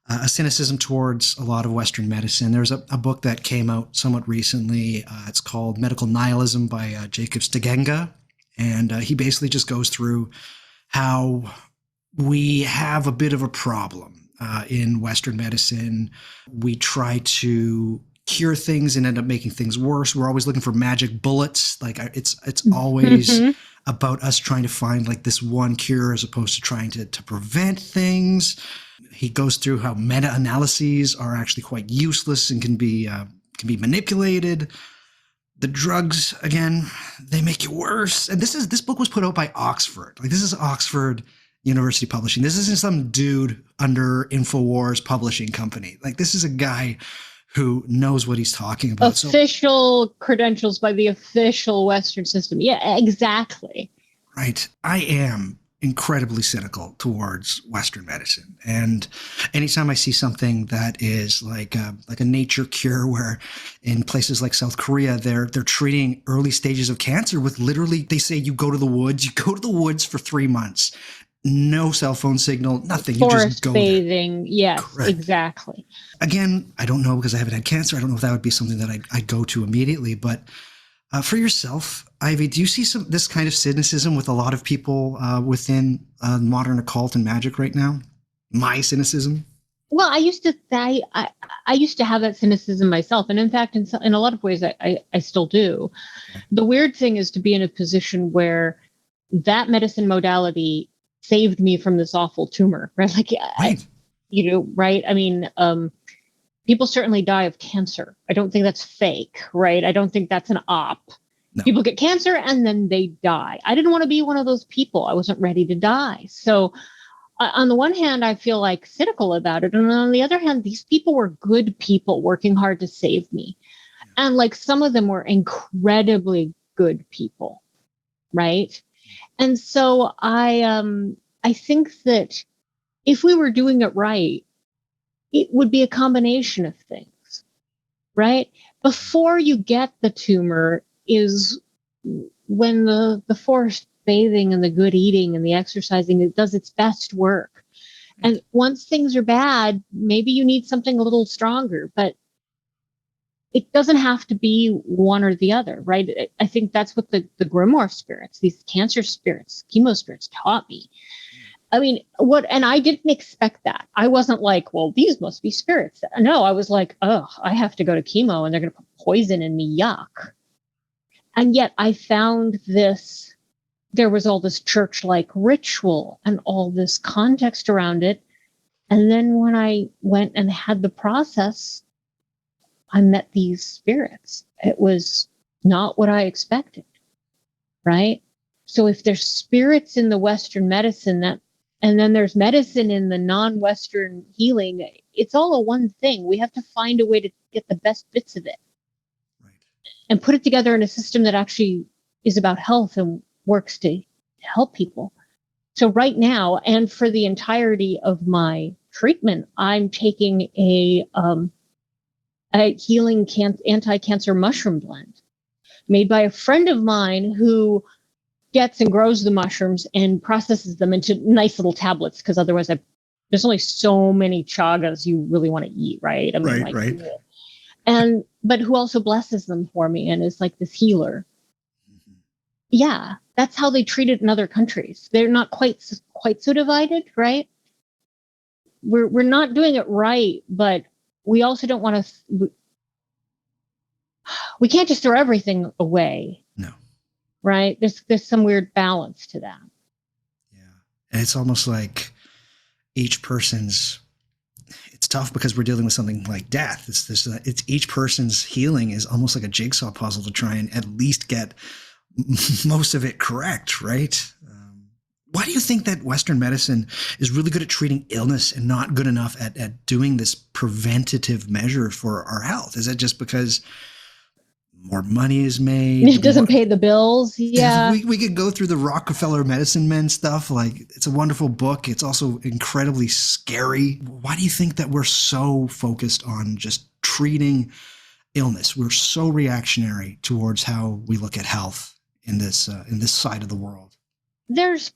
a cynicism towards a lot of Western medicine. There's a book that came out somewhat recently. It's called Medical Nihilism by Jacob Stegenga. And he basically just goes through how we have a bit of a problem in Western medicine. We try to cure things and end up making things worse. We're always looking for magic bullets. Like it's always about us trying to find like this one cure as opposed to trying to prevent things. He goes through how meta-analyses are actually quite useless and can be manipulated. The drugs, again, they make you worse. And this book was put out by Oxford. Like this is Oxford University Publishing. This isn't some dude under InfoWars publishing company. Like this is a guy who knows what he's talking about. Official credentials by the official Western system. Yeah, exactly. Right. I am incredibly cynical towards Western medicine. And anytime I see something that is like a nature cure, where in places like South Korea, they're treating early stages of cancer with literally, they say you go to the woods for 3 months. No cell phone signal, nothing. Forest you just go bathing. There. Yes, Correct. exactly. Again, I don't know because I haven't had cancer. I don't know if that would be something that I'd go to immediately. But for yourself, Ivy, do you see this kind of cynicism with a lot of people within modern occult and magic right now? My cynicism? Well, I used to have that cynicism myself. And in fact, in a lot of ways, I still do. Okay. The weird thing is to be in a position where that medicine modality saved me from this awful tumor, right? Like, right. Right? I mean, people certainly die of cancer. I don't think that's fake, right? I don't think that's an op. No. People get cancer and then they die. I didn't want to be one of those people. I wasn't ready to die. So on the one hand, I feel like cynical about it. And on the other hand, these people were good people working hard to save me. Yeah. And like some of them were incredibly good people, right? And so I think that if we were doing it right, it would be a combination of things, right? Before you get the tumor is when the forest bathing and the good eating and the exercising, it does its best work. And once things are bad, maybe you need something a little stronger, but it doesn't have to be one or the other, right? I think that's what the Grimoire spirits, these cancer spirits, chemo spirits taught me. I mean, and I didn't expect that. I wasn't like, well, these must be spirits. No, I was like, oh, I have to go to chemo and they're going to put poison in me. Yuck. And yet I found there was all this church-like ritual and all this context around it. And then when I went and had the process, I met these spirits. It was not what I expected, right? So if there's spirits in the Western medicine and then there's medicine in the non-Western healing, it's all a one thing. We have to find a way to get the best bits of it. Right. And put it together in a system that actually is about health and works to help people. So right now, and for the entirety of my treatment, I'm taking a healing anti-cancer mushroom blend made by a friend of mine who gets and grows the mushrooms and processes them into nice little tablets, because otherwise there's only so many chagas you really want to eat, right? I mean, right. But who also blesses them for me and is like this healer. Mm-hmm. Yeah, that's how they treat it in other countries. They're not quite so divided, right? We're not doing it right, but we also don't want to. We can't just throw everything away. No. Right? There's some weird balance to that. Yeah. And it's almost like each person's, it's tough because we're dealing with something like death. It's each person's healing is almost like a jigsaw puzzle to try and at least get most of it correct, right? Why do you think that Western medicine is really good at treating illness and not good enough at doing this preventative measure for our health? Is that just because more money is made. It doesn't pay the bills. Yeah. We could go through the Rockefeller Medicine Men stuff. Like, it's a wonderful book. It's also incredibly scary. Why do you think that we're so focused on just treating illness? We're so reactionary towards how we look at health in this side of the world. There's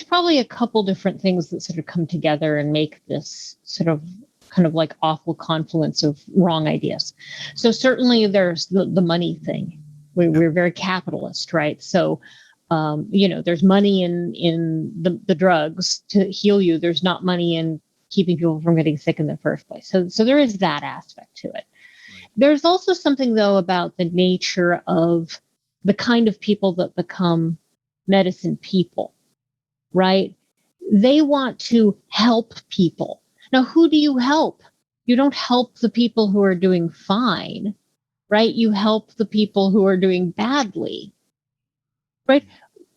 probably a couple different things that sort of come together and make this sort of kind of like awful confluence of wrong ideas. So certainly there's the money thing. We're very capitalist, right? So, there's money in the drugs to heal you. There's not money in keeping people from getting sick in the first place. So there is that aspect to it. Right. There's also something, though, about the nature of the kind of people that become medicine people, right? They want to help people. Now, who do you help? You don't help the people who are doing fine, right? You help the people who are doing badly, right?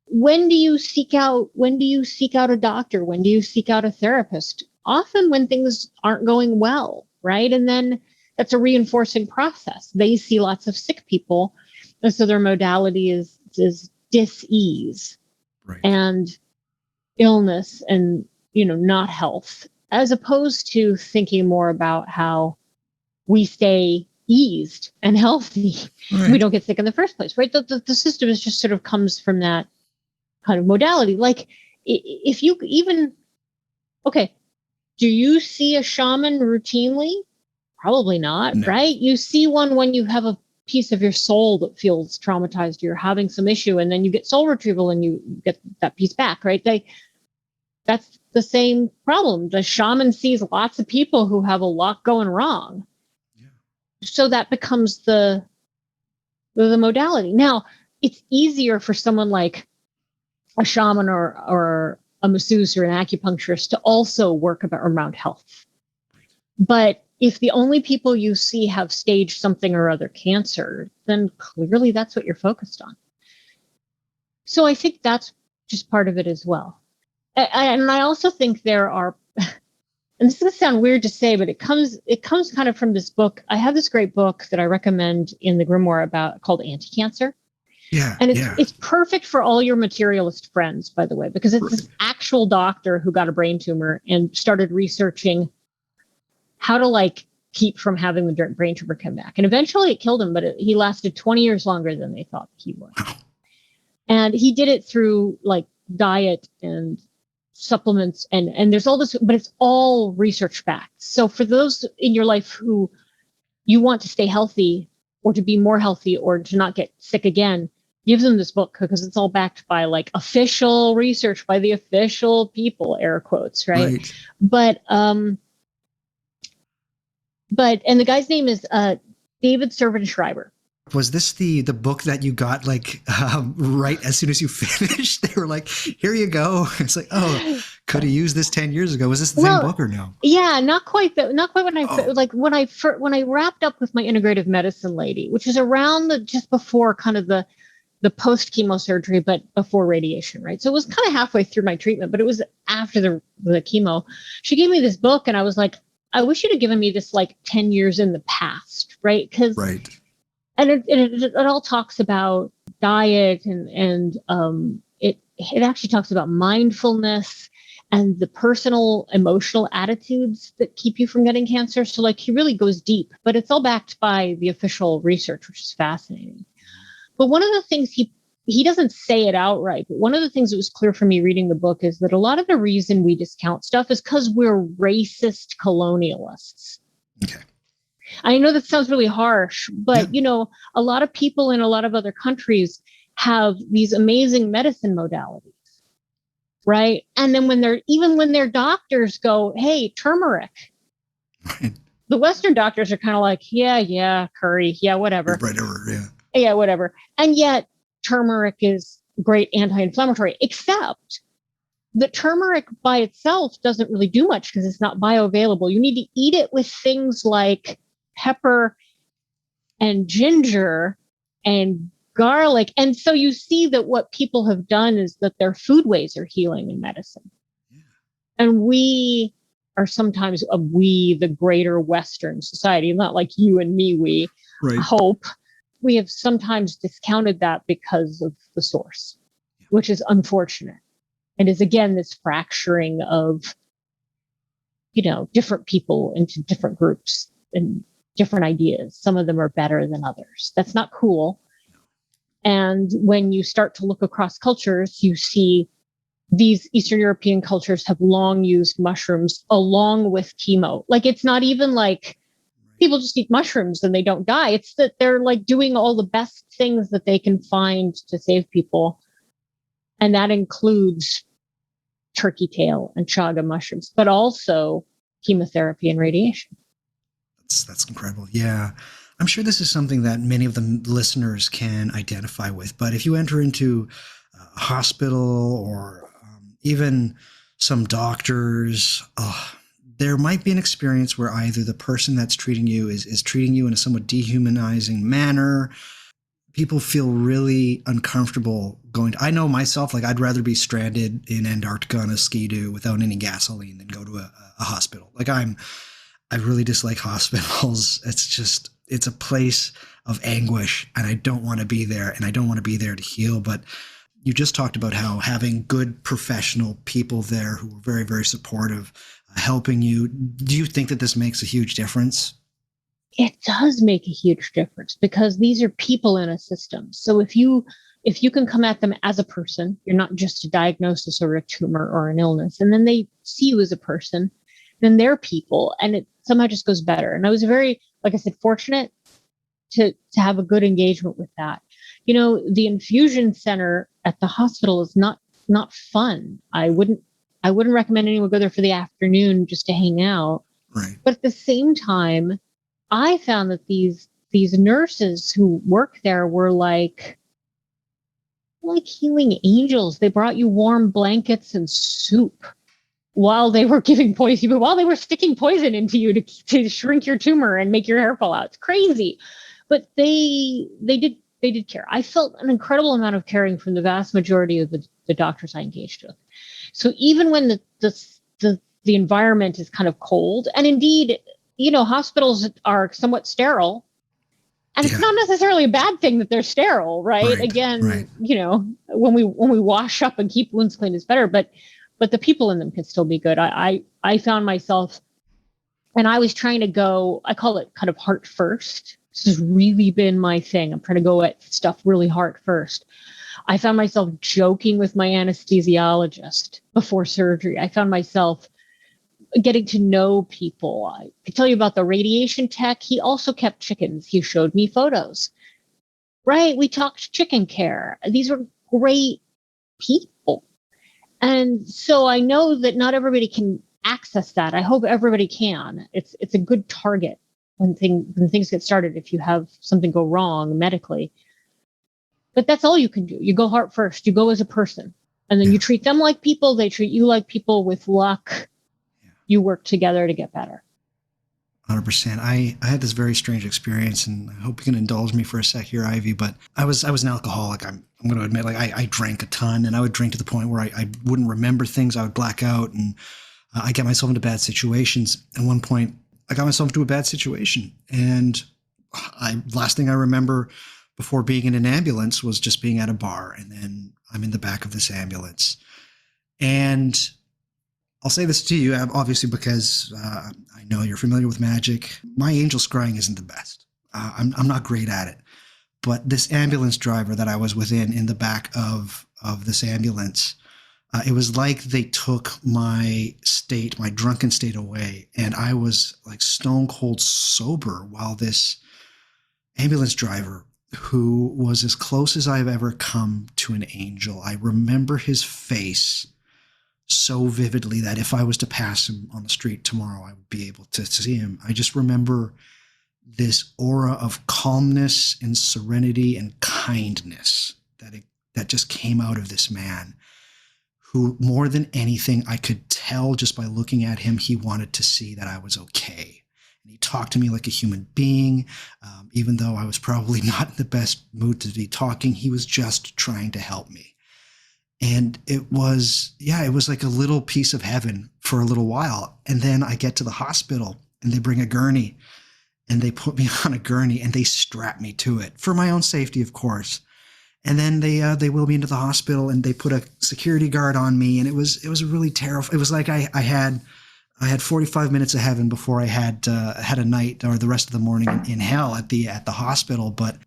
When do you seek out a doctor? When do you seek out a therapist? Often when things aren't going well, right? And then that's a reinforcing process. They see lots of sick people, and so their modality is dis-ease, right, and illness and, not health, as opposed to thinking more about how we stay eased and healthy. Right. We don't get sick in the first place, right? The system is just sort of comes from that kind of modality. Like, if you even, okay, do you see a shaman routinely? Probably not, no. Right? You see one when you have a piece of your soul that feels traumatized, you're having some issue, and then you get soul retrieval and you get that piece back, right? That's the same problem. The shaman sees lots of people who have a lot going wrong. Yeah. So that becomes the modality. Now, it's easier for someone like a shaman or a masseuse or an acupuncturist to also work around health. But if the only people you see have stage something or other cancer, then clearly that's what you're focused on. So I think that's just part of it as well. And I also think there are, and this is going to sound weird to say, but it comes kind of from this book. I have this great book that I recommend in the Grimoire called Anti-Cancer. Yeah. And it's perfect for all your materialist friends, by the way, because it's this actual doctor who got a brain tumor and started researching how to keep from having the brain tumor come back. And eventually it killed him, but he lasted 20 years longer than they thought he would. And he did it through diet and supplements and there's all this, but it's all research backed. So for those in your life who you want to stay healthy or to be more healthy or to not get sick again, give them this book because it's all backed by official research by the official people, air quotes, right? But and the guy's name is David Servan-Schreiber. Was this the book that you got right as soon as you finished? They were like, here you go. It's like, oh, could have used this 10 years ago. Was this the same book or no? Yeah, not quite. Not quite when I wrapped up with my integrative medicine lady, which is around just before kind of the post chemo surgery, but before radiation, right? So it was kind of halfway through my treatment, but it was after the chemo. She gave me this book and I was like, I wish you'd have given me this 10 years in the past, right? And it all talks about diet and it actually talks about mindfulness and the personal emotional attitudes that keep you from getting cancer. So he really goes deep, but it's all backed by the official research, which is fascinating. But one of the things he doesn't say it outright, but one of the things that was clear for me reading the book is that a lot of the reason we discount stuff is because we're racist colonialists. Okay. I know that sounds really harsh, but, a lot of people in a lot of other countries have these amazing medicine modalities, right? And then when their doctors go, hey, turmeric, the Western doctors are kind of like, yeah, curry, yeah, whatever. Right over, yeah. Yeah, whatever. And yet turmeric is great anti-inflammatory, except the turmeric by itself doesn't really do much because it's not bioavailable. You need to eat it with things like pepper and ginger and garlic. And so you see that what people have done is that their foodways are healing in medicine. Yeah. And we are sometimes the greater Western society, not like you and me, we hope, we have sometimes discounted that because of the source, which is unfortunate. And is again this fracturing of, different people into different groups and different ideas. Some of them are better than others. That's not cool. And when you start to look across cultures, you see these Eastern European cultures have long used mushrooms along with chemo. Like, it's not even like people just eat mushrooms and they don't die. It's that they're like doing all the best things that they can find to save people. And that includes turkey tail and chaga mushrooms, but also chemotherapy and radiation. That's incredible. Yeah. I'm sure this is something that many of the listeners can identify with, but if you enter into a hospital or even some doctors, there might be an experience where either the person that's treating you is treating you in a somewhat dehumanizing manner. People feel really uncomfortable going to, I know myself, like I'd rather be stranded in Antarctica on a ski-doo without any gasoline than go to a hospital. Like I really dislike hospitals. It's a place of anguish and I don't want to be there and I don't want to be there to heal. But you just talked about how having good professional people there who were very, very supportive, helping you. Do you think that this makes a huge difference? It does make a huge difference because these are people in a system. So if you can come at them as a person, you're not just a diagnosis or a tumor or an illness, and then they see you as a person, then they're people, and it somehow just goes better. And I was very, like I said, fortunate to have a good engagement with that. The infusion center at the hospital is not fun. I wouldn't recommend anyone go there for the afternoon just to hang out. Right. But at the same time, I found that these nurses who work there were like healing angels. They brought you warm blankets and soup while they were giving poison, but while they were sticking poison into you to shrink your tumor and make your hair fall out. It's crazy. But they did care. I felt an incredible amount of caring from the vast majority of the doctors I engaged with. So even when the environment is kind of cold, and indeed, hospitals are somewhat sterile, and it's not necessarily a bad thing that they're sterile, right? Again, right. When we wash up and keep wounds clean is better, but the people in them can still be good. I found myself, and I was trying to go, I call it kind of heart first. This has really been my thing. I'm trying to go at stuff really heart first. I found myself joking with my anesthesiologist before surgery. I found myself getting to know people. I could tell you about the radiation tech. He also kept chickens. He showed me photos. Right? We talked chicken care. These were great people. And so I know that not everybody can access that. I hope everybody can. It's a good target when things get started if you have something go wrong medically. But that's all you can do. You go heart first. You go as a person. And then you treat them like people. They treat you like people. With luck, you work together to get better. 100%. I had this very strange experience, and I hope you can indulge me for a sec here, Ivy, but I was an alcoholic. I'm going to admit, like I drank a ton, and I would drink to the point where I wouldn't remember things. I would black out, and I get myself into bad situations. At one point, I got myself into a bad situation, and last thing I remember before being in an ambulance was just being at a bar, and then I'm in the back of this ambulance. And I'll say this to you, obviously, because I know you're familiar with magic. My angel scrying isn't the best. I'm not great at it. But this ambulance driver that I was within in the back of this ambulance, it was like they took my drunken state away. And I was like stone cold sober while this ambulance driver, who was as close as I've ever come to an angel. I remember his face so vividly that if I was to pass him on the street tomorrow, I would be able to see him. I just remember this aura of calmness and serenity and kindness that just came out of this man, who, more than anything, I could tell just by looking at him, he wanted to see that I was okay. And he talked to me like a human being. Even though I was probably not in the best mood to be talking, he was just trying to help me. And it was like a little piece of heaven for a little while. And then I get to the hospital and they bring a gurney and they put me on a gurney and they strap me to it for my own safety, of course. And then they wheel me into the hospital and they put a security guard on me. And it was really terrifying. It was like I had 45 minutes of heaven before I had a night or the rest of the morning in hell at the hospital. But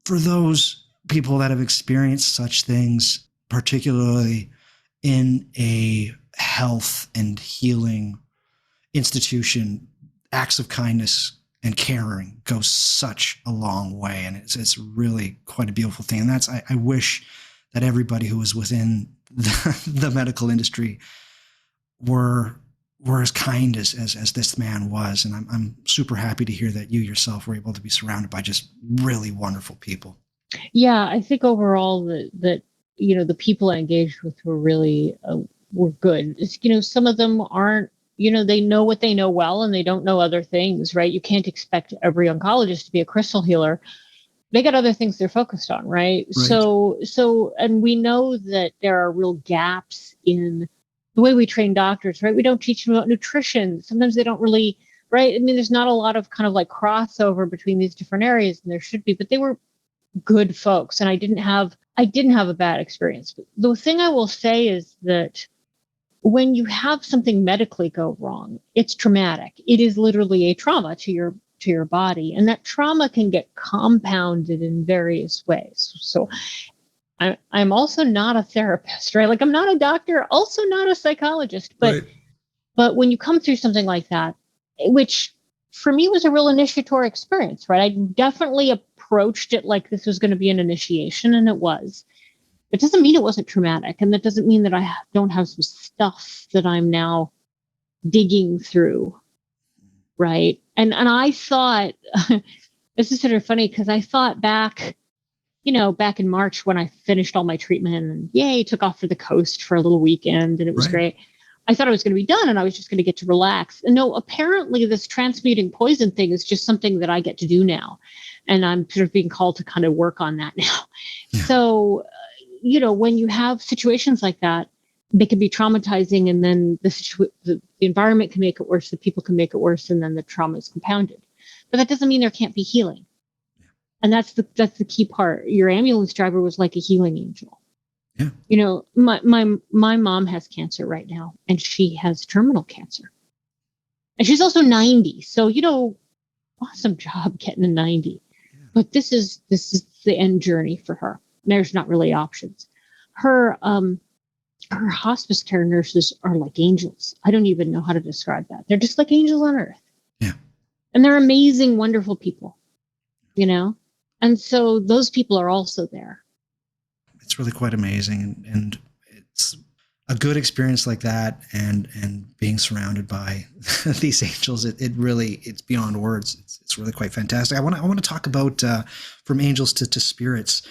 for those people that have experienced such things, particularly in a health and healing institution, acts of kindness and caring goes such a long way. And it's really quite a beautiful thing. And that's, I wish that everybody who was within the medical industry were as kind as this man was. And I'm super happy to hear that you yourself were able to be surrounded by just really wonderful people. Yeah, I think overall that the people I engaged with were really were good. Some of them aren't. They know what they know well, and they don't know other things, right? You can't expect every oncologist to be a crystal healer. They got other things they're focused on, right? So, and we know that there are real gaps in the way we train doctors, right? We don't teach them about nutrition. Sometimes they don't really, right? I mean, there's not a lot of kind of like crossover between these different areas, and there should be, but they were good folks, and I didn't have a bad experience. But the thing I will say is that when you have something medically go wrong, it's traumatic. It is literally a trauma to your body, and that trauma can get compounded in various ways. So I'm also not a therapist, right? Like, I'm not a doctor, also not a psychologist, but when you come through something like that, which for me was a real initiatory experience, right? I definitely approached it like this was going to be an initiation, and it was. It doesn't mean it wasn't traumatic, and that doesn't mean that I don't have some stuff that I'm now digging through, right? And I thought, this is sort of funny, because I thought back in March when I finished all my treatment and yay, took off for the coast for a little weekend, and it was great. I thought I was going to be done and I was just going to get to relax. And no, apparently this transmuting poison thing is just something that I get to do now. And I'm sort of being called to kind of work on that now. Yeah. So, when you have situations like that, they can be traumatizing, and then the environment can make it worse, the people can make it worse, and then the trauma is compounded. But that doesn't mean there can't be healing. Yeah. And that's the key part. Your ambulance driver was like a healing angel. Yeah. My mom has cancer right now, and she has terminal cancer. And she's also 90. So, awesome job getting to 90. Yeah. But this is the end journey for her. There's not really options. Her hospice care nurses are like angels. I don't even know how to describe that. They're just like angels on earth. Yeah. And they're amazing, wonderful people, And so those people are also there. It's really quite amazing. And it's a good experience like that, and being surrounded by these angels, it's beyond words. It's really quite fantastic. I want to talk about from angels to spirits.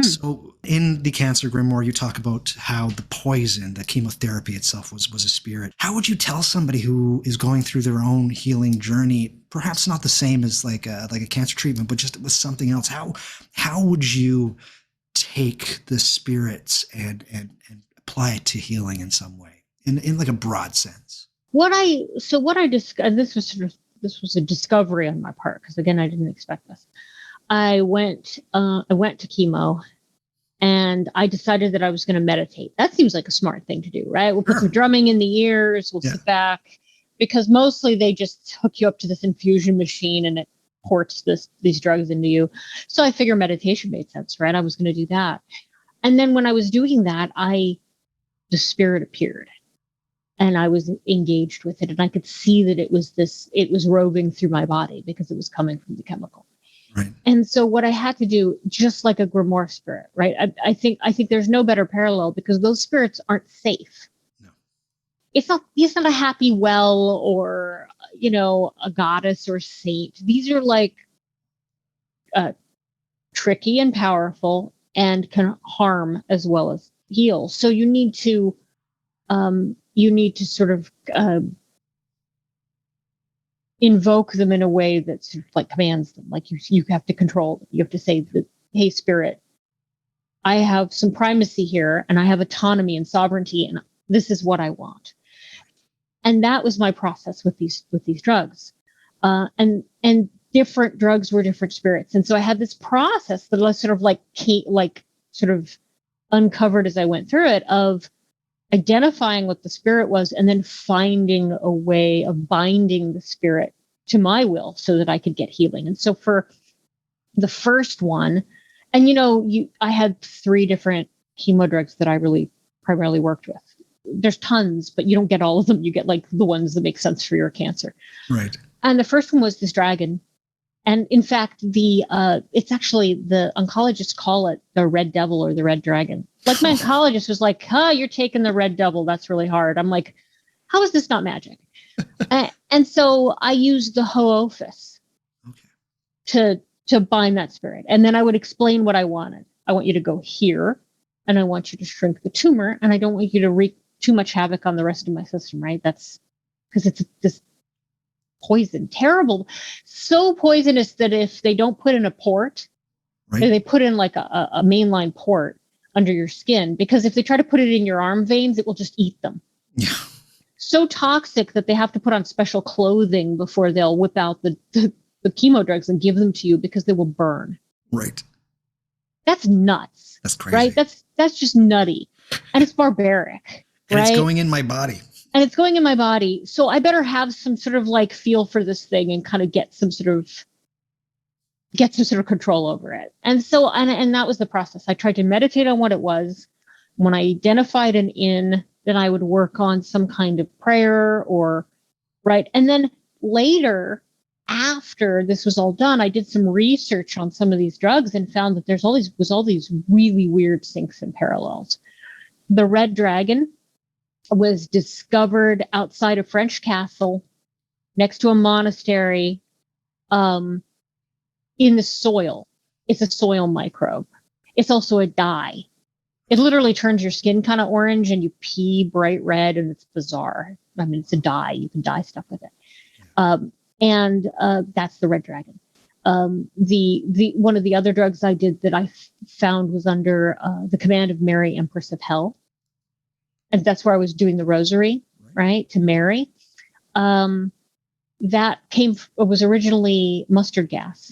So in the Cancer Grimoire, you talk about how the poison, the chemotherapy itself was a spirit. How would you tell somebody who is going through their own healing journey, perhaps not the same as like a cancer treatment, but just with something else? How would you take the spirits and apply it to healing in some way, in like a broad sense? What I discovered, this was a discovery on my part, because again, I didn't expect this. I went to chemo, and I decided that I was going to meditate. That seems like a smart thing to do, right? We'll put some drumming in the ears. We'll sit back, because mostly they just hook you up to this infusion machine and it ports these drugs into you. So I figure meditation made sense, right? I was going to do that. And then when I was doing that, the spirit appeared, and I was engaged with it, and I could see that it was roving through my body because it was coming from the chemical. Right. And so what I had to do, just like a grimoire spirit, right? I think there's no better parallel, because those spirits aren't safe. No. It's not a happy well, or, a goddess or saint. These are like tricky and powerful, and can harm as well as heal. So you need to sort of invoke them in a way that sort of like commands them. Like you have to control them. You have to say that, hey, spirit, I have some primacy here, and I have autonomy and sovereignty, and this is what I want. And that was my process with these drugs. And different drugs were different spirits. And so I had this process that I sort of sort of uncovered as I went through it, of identifying what the spirit was and then finding a way of binding the spirit to my will so that I could get healing. And so for the first one, and I had 3 different chemo drugs that I really primarily worked with. There's tons, but you don't get all of them. You get like the ones that make sense for your cancer. Right. And the first one was this dragon. And in fact, it's actually, the oncologists call it the red devil or the red dragon. Like my oncologist was like, you're taking the red devil. That's really hard. I'm like, how is this not magic? And so I used the Ho'ophis to bind that spirit. And then I would explain what I wanted. I want you to go here, and I want you to shrink the tumor, and I don't want you to wreak too much havoc on the rest of my system, right? That's because it's this poison, terrible, so poisonous that if they don't put in a port, right, they put in like a mainline port under your skin, because if they try to put it in your arm veins, it will just eat them. Yeah. So toxic that they have to put on special clothing before they'll whip out the chemo drugs and give them to you, because they will burn. Right. That's nuts. That's crazy. Right? That's just nutty. And it's barbaric. And right? It's going in my body. And it's going in my body. So I better have some sort of like feel for this thing and kind of get some sort of control over it. And so, and that was the process. I tried to meditate on what it was. When I identified an in, then I would work on some kind of prayer right. And then later, after this was all done, I did some research on some of these drugs and found that there's all these really weird syncs and parallels. The red dragon was discovered outside a French castle next to a monastery in the soil. It's a soil microbe. It's also a dye. It literally turns your skin kind of orange and you pee bright red, and it's bizarre. I mean, it's a dye. You can dye stuff with it. And that's the red dragon. The one of the other drugs I did that I found was under the command of Mary, Empress of Hell. And that's where I was doing the rosary, right, to Mary. That was originally mustard gas.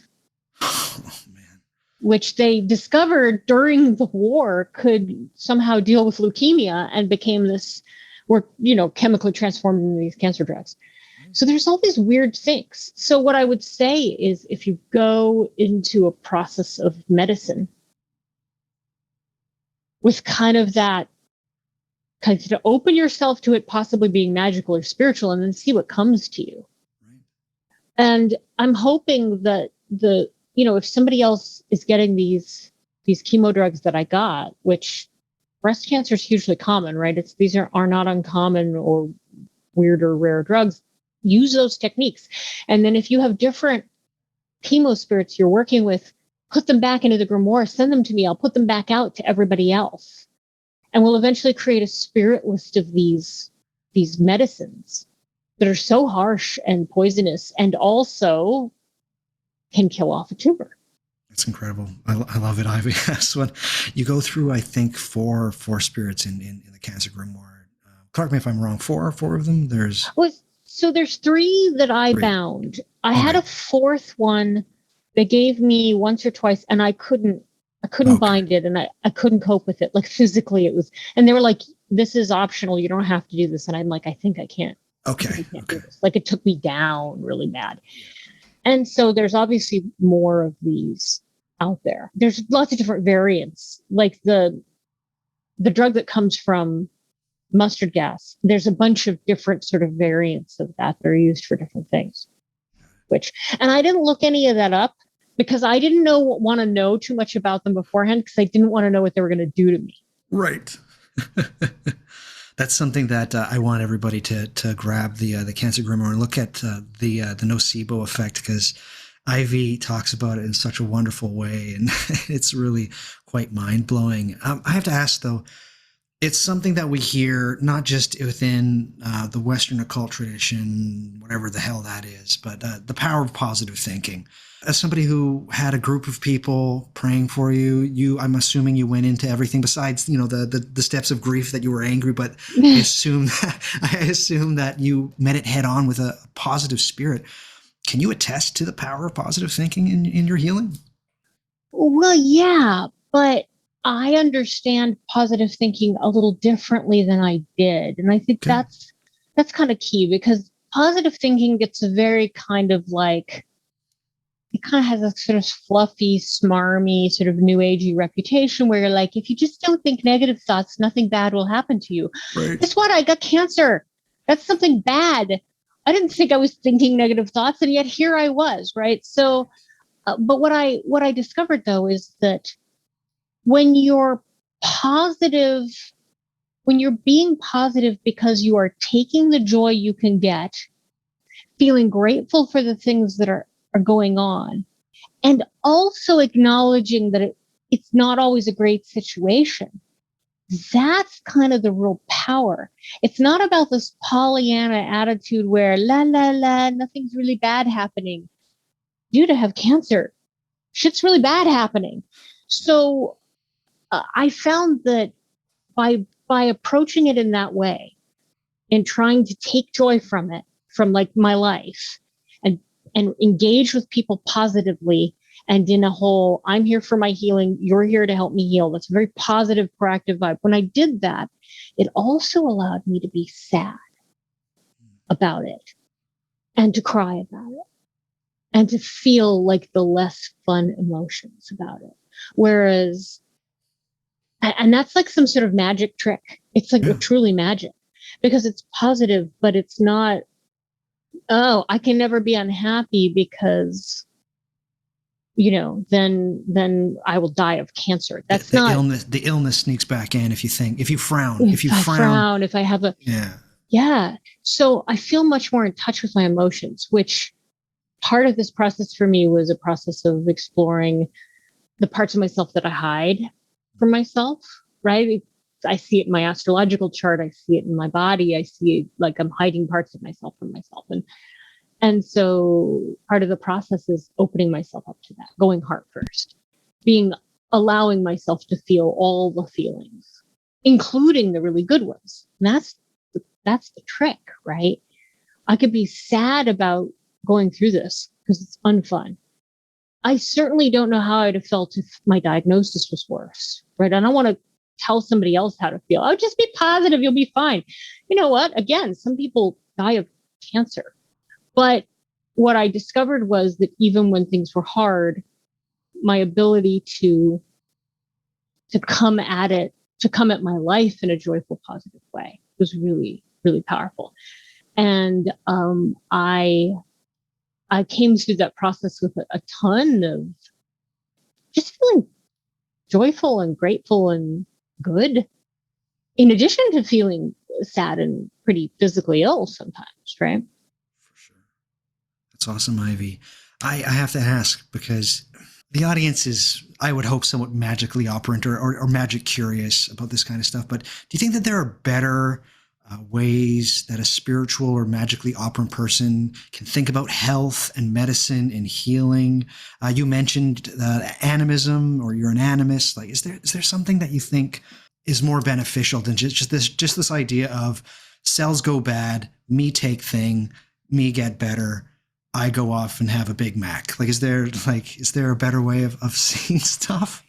Oh, man. Which they discovered during the war could somehow deal with leukemia, and became chemically transformed into these cancer drugs. So there's all these weird things. So what I would say is, if you go into a process of medicine with kind of to open yourself to it possibly being magical or spiritual, and then see what comes to you. Right. And I'm hoping that if somebody else is getting these chemo drugs that I got, which breast cancer is hugely common, right? These are not uncommon or weird or rare drugs. Use those techniques. And then if you have different chemo spirits you're working with, put them back into the grimoire, send them to me. I'll put them back out to everybody else. And we'll eventually create a spirit list of these medicines that are so harsh and poisonous, and also can kill off a tumor. That's incredible. I love it, Ivy. So you go through, I think, four spirits in the Cancer Grimoire. Correct me if I'm wrong. Four of them. So there's 3 that I bound. I had a 4th one they gave me once or twice, and I couldn't bind it, and I couldn't cope with it. Like physically it was, and they were like, this is optional. You don't have to do this. And I'm like, I think I can't. Okay. Do this. Like it took me down really bad. And so there's obviously more of these out there. There's lots of different variants. Like the drug that comes from mustard gas, there's a bunch of different sort of variants of that are used for different things. And I didn't look any of that up because I didn't want to know too much about them beforehand, because I didn't want to know what they were going to do to me. Right. That's something that I want everybody to grab the Cancer Grimoire and look at the nocebo effect, because Ivy talks about it in such a wonderful way, and it's really quite mind-blowing. I have to ask, though, it's something that we hear not just within the Western occult tradition, whatever the hell that is, but the power of positive thinking. As somebody who had a group of people praying for you, I'm assuming you went into everything besides, the steps of grief that you were angry, but I assume that you met it head on with a positive spirit. Can you attest to the power of positive thinking in your healing? Well, yeah, but I understand positive thinking a little differently than I did. And I think Okay. that's kind of key, because positive thinking gets a very kind of like, it kind of has a sort of fluffy, smarmy, sort of new agey reputation where you're like, if you just don't think negative thoughts, nothing bad will happen to you. Right. Guess what? I got cancer. That's something bad. I didn't think I was thinking negative thoughts, and yet here I was, right? So, but what I discovered though is that when you're positive, when you're being positive because you are taking the joy you can get, feeling grateful for the things that are going on, and also acknowledging that it's not always a great situation. That's kind of the real power. It's not about this Pollyanna attitude where la la la, nothing's really bad happening. Dude, I have cancer. Shit's really bad happening. So I found that by approaching it in that way and trying to take joy from it, from like my life, and engage with people positively, and in a whole, I'm here for my healing, you're here to help me heal. That's a very positive, proactive vibe. When I did that, it also allowed me to be sad about it and to cry about it and to feel like the less fun emotions about it. Whereas, and that's like some sort of magic trick. It's like truly magic, because it's positive, but it's not, oh, I can never be unhappy because, then I will die of cancer. That's the not illness. The illness sneaks back in if you frown. if I frown, if I have a, yeah. yeah. So I feel much more in touch with my emotions, which part of this process for me was a process of exploring the parts of myself that I hide from myself, right? I see it in my astrological chart. I see it in my body. I see it like I'm hiding parts of myself from myself. And so part of the process is opening myself up to that, going heart first, allowing myself to feel all the feelings, including the really good ones. And that's the trick, right? I could be sad about going through this because it's unfun. I certainly don't know how I'd have felt if my diagnosis was worse, right? I don't want to tell somebody else how to feel. Oh, just be positive. You'll be fine. You know what? Again, some people die of cancer. But what I discovered was that even when things were hard, my ability to come at it, to come at my life in a joyful, positive way was really, really powerful. And I came through that process with a ton of just feeling joyful and grateful and good, in addition to feeling sad and pretty physically ill sometimes, right? For sure. That's awesome, Ivy. I have to ask, because the audience is, I would hope, somewhat magically operant or magic curious about this kind of stuff. But do you think that there are better ways that a spiritual or magically operant person can think about health and medicine and healing? You mentioned animism, or you're an animist. Like, is there something that you think is more beneficial than just this idea of cells go bad, me take thing, me get better, I go off and have a Big Mac? Like, is there a better way of seeing stuff?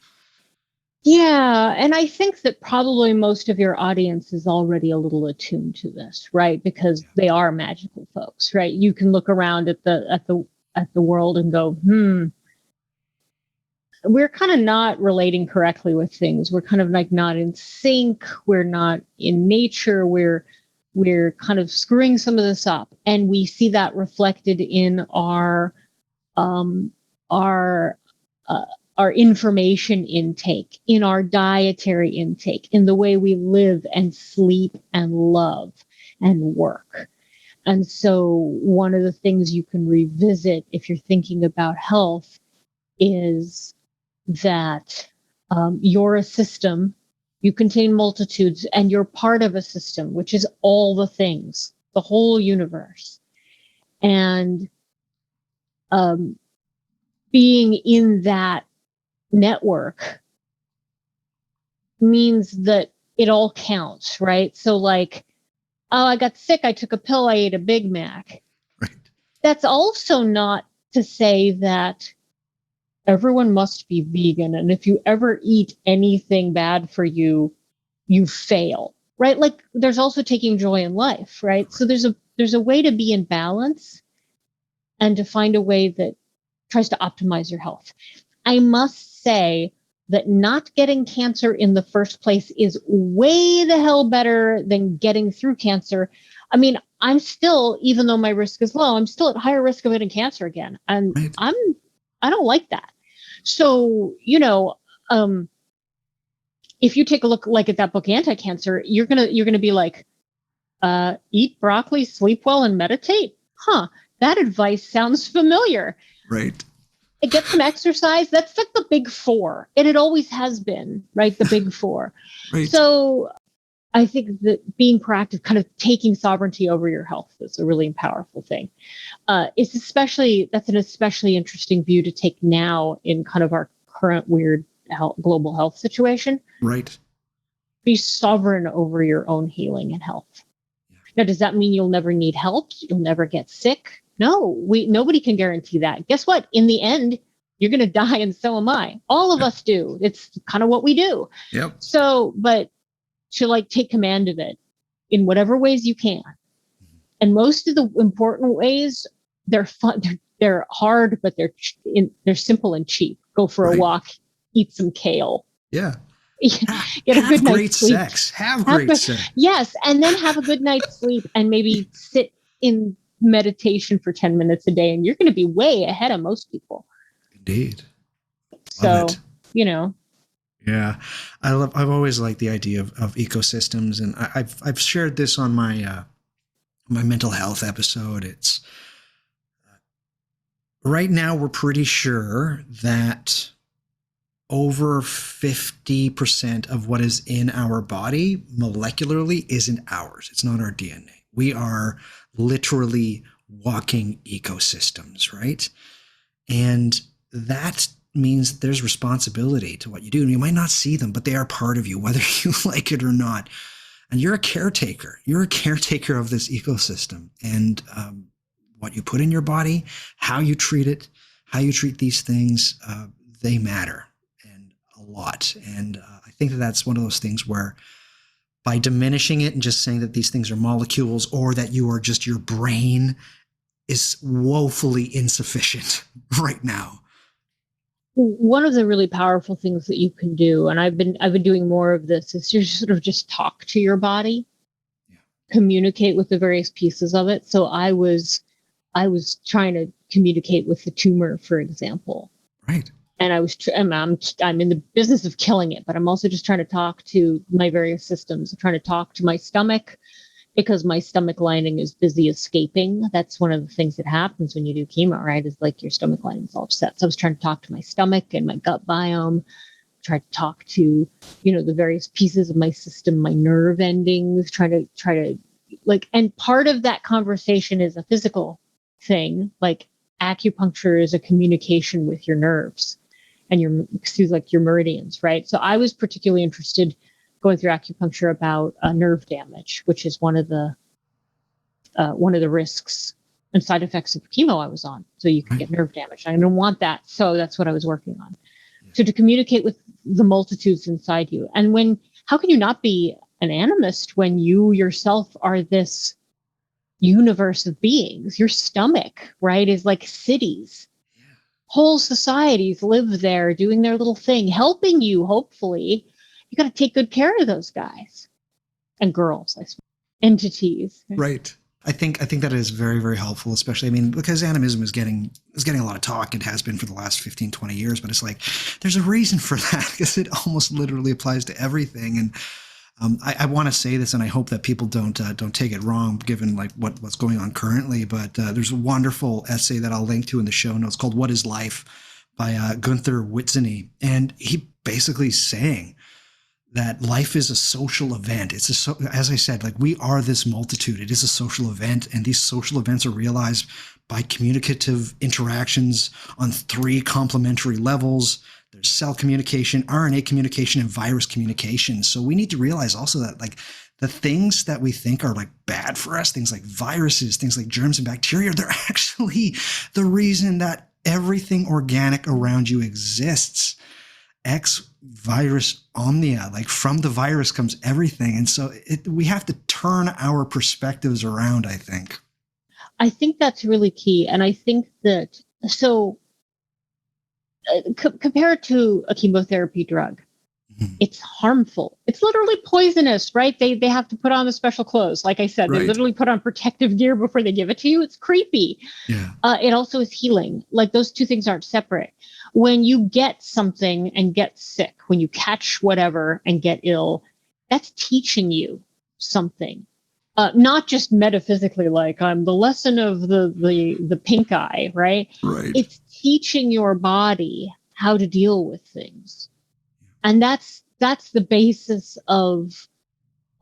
Yeah. And I think that probably most of your audience is already a little attuned to this, right? Because they are magical folks, right? You can look around at the world and go, we're kind of not relating correctly with things. We're kind of like not in sync. We're not in nature. We're kind of screwing some of this up. And we see that reflected in our information intake, in our dietary intake, in the way we live and sleep and love and work. And so one of the things you can revisit if you're thinking about health is that you're a system, you contain multitudes, and you're part of a system, which is all the things, the whole universe. And being in that network means that it all counts, right? So like, oh, I got sick, I took a pill, I ate a Big Mac. Right. that's also not to say that everyone must be vegan. And if you ever eat anything bad for you, you fail, right? Like there's also taking joy in life, right? So there's a way to be in balance and to find a way that tries to optimize your health. I must say that not getting cancer in the first place is way the hell better than getting through cancer. I mean, I'm still, even though my risk is low, I'm still at higher risk of getting cancer again. And Right. I don't like that. So, if you take a look like at that book, Anti-Cancer, you're gonna be like, eat broccoli, sleep well, and meditate. Huh. That advice sounds familiar. Right. Get some exercise. That's like the big four. And it always has been, right? The big four. Right. So I think that being proactive, kind of taking sovereignty over your health is a really powerful thing. That's an especially interesting view to take now in kind of our current weird global health situation. Right. Be sovereign over your own healing and health. Yeah. Now, does that mean you'll never need help? You'll never get sick? No, nobody can guarantee that. Guess what? In the end, you're going to die, and so am I. All of us do. It's kind of what we do. Yep. So, but to like take command of it in whatever ways you can. And most of the important ways, they're fun. They're hard, but they're simple and cheap. Go for a walk, eat some kale. Yeah. Get a good night's sleep. Have great sex. Yes. And then have a good night's sleep and maybe sit in meditation for 10 minutes a day. And you're going to be way ahead of most people. Indeed. Love it. Yeah. I've always liked the idea of ecosystems. And I've shared this on my mental health episode. It's right now we're pretty sure that over 50% of what is in our body molecularly isn't ours. It's not our DNA. We are literally walking ecosystems, right? And that means there's responsibility to what you do. And you might not see them, but they are part of you, whether you like it or not. And you're a caretaker. You're a caretaker of this ecosystem. And what you put in your body, how you treat it, how you treat these things, they matter. Lot. And I think that that's one of those things where by diminishing it and just saying that these things are molecules or that you are just your brain is woefully insufficient right now. One of the really powerful things that you can do, and I've been doing more of this, is you sort of just talk to your body, communicate with the various pieces of it. So I was trying to communicate with the tumor, for example. Right. And I'm in the business of killing it, but I'm also just trying to talk to my various systems. I'm trying to talk to my stomach because my stomach lining is busy escaping. That's one of the things that happens when you do chemo, right? Is like your stomach lining is all upset. So I was trying to talk to my stomach and my gut biome, try to talk to, the various pieces of my system, my nerve endings, try to and part of that conversation is a physical thing. Like acupuncture is a communication with your nerves and your meridians, right? So I was particularly interested going through acupuncture about nerve damage, which is one of the risks and side effects of chemo I was on. So you can get nerve damage. I don't want that. So that's what I was working on. So to communicate with the multitudes inside you. And how can you not be an animist when you yourself are this universe of beings? Your stomach, right, is like cities. Whole societies live there doing their little thing, helping you, hopefully. You got to take good care of those guys and girls, I suppose, entities. Right. I think that is very, very helpful, especially, because animism is getting a lot of talk. It has been for the last 15, 20 years, but it's like, there's a reason for that because it almost literally applies to everything. And I want to say this, and I hope that people don't take it wrong, given like what's going on currently. But there's a wonderful essay that I'll link to in the show notes called "What Is Life" by Gunther Witzeny, and he basically is saying that life is a social event. As I said, like we are this multitude. It is a social event, and these social events are realized by communicative interactions on 3 complementary levels. there's cell communication, RNA communication, and virus communication. So we need to realize also that like the things that we think are like bad for us, things like viruses, things like germs and bacteria, they're actually the reason that everything organic around you exists. X virus omnia, like from the virus comes everything. And so we have to turn our perspectives around, I think. I think that's really key. And I think that, so compared to a chemotherapy drug, it's harmful. It's literally poisonous, right? They have to put on the special clothes. Like I said, Right. They literally put on protective gear before they give it to you. It's creepy. Yeah. It also is healing. Like those two things aren't separate. When you get something and get sick, when you catch whatever and get ill, that's teaching you something. Not just metaphysically, like I'm the lesson of the pink eye, right? Right. It's teaching your body how to deal with things. And that's the basis of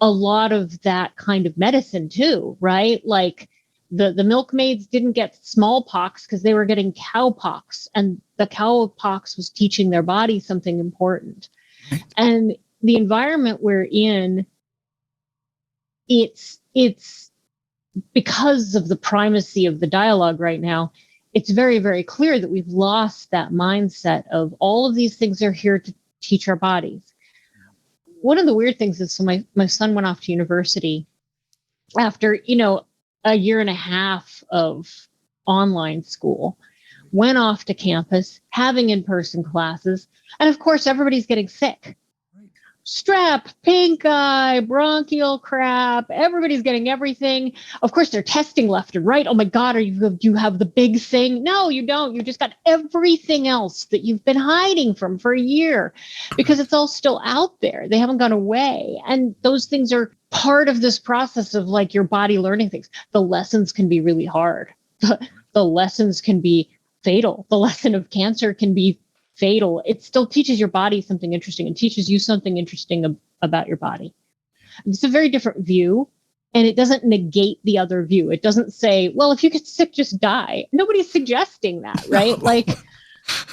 a lot of that kind of medicine too, right? Like the milkmaids didn't get smallpox because they were getting cowpox, and the cowpox was teaching their body something important. Right. And the environment we're in, it's because of the primacy of the dialogue right now, it's very, very clear that we've lost that mindset of all of these things are here to teach our bodies. One of the weird things is, so my son went off to university after, a year and a half of online school, went off to campus, having in-person classes. And of course, everybody's getting sick. Strep, pink eye, bronchial crap. Everybody's getting everything. Of course, they're testing left and right. Oh my God, do you have the big thing? No, you don't. You just got everything else that you've been hiding from for a year, because it's all still out there. They haven't gone away. And those things are part of this process of like your body learning things. The lessons can be really hard. The lessons can be fatal. The lesson of cancer can be fatal. It still teaches your body something interesting and teaches you something interesting about your body. It's a very different view, and it doesn't negate the other view. It doesn't say, well, if you get sick, just die. Nobody's suggesting that, right? No. Like,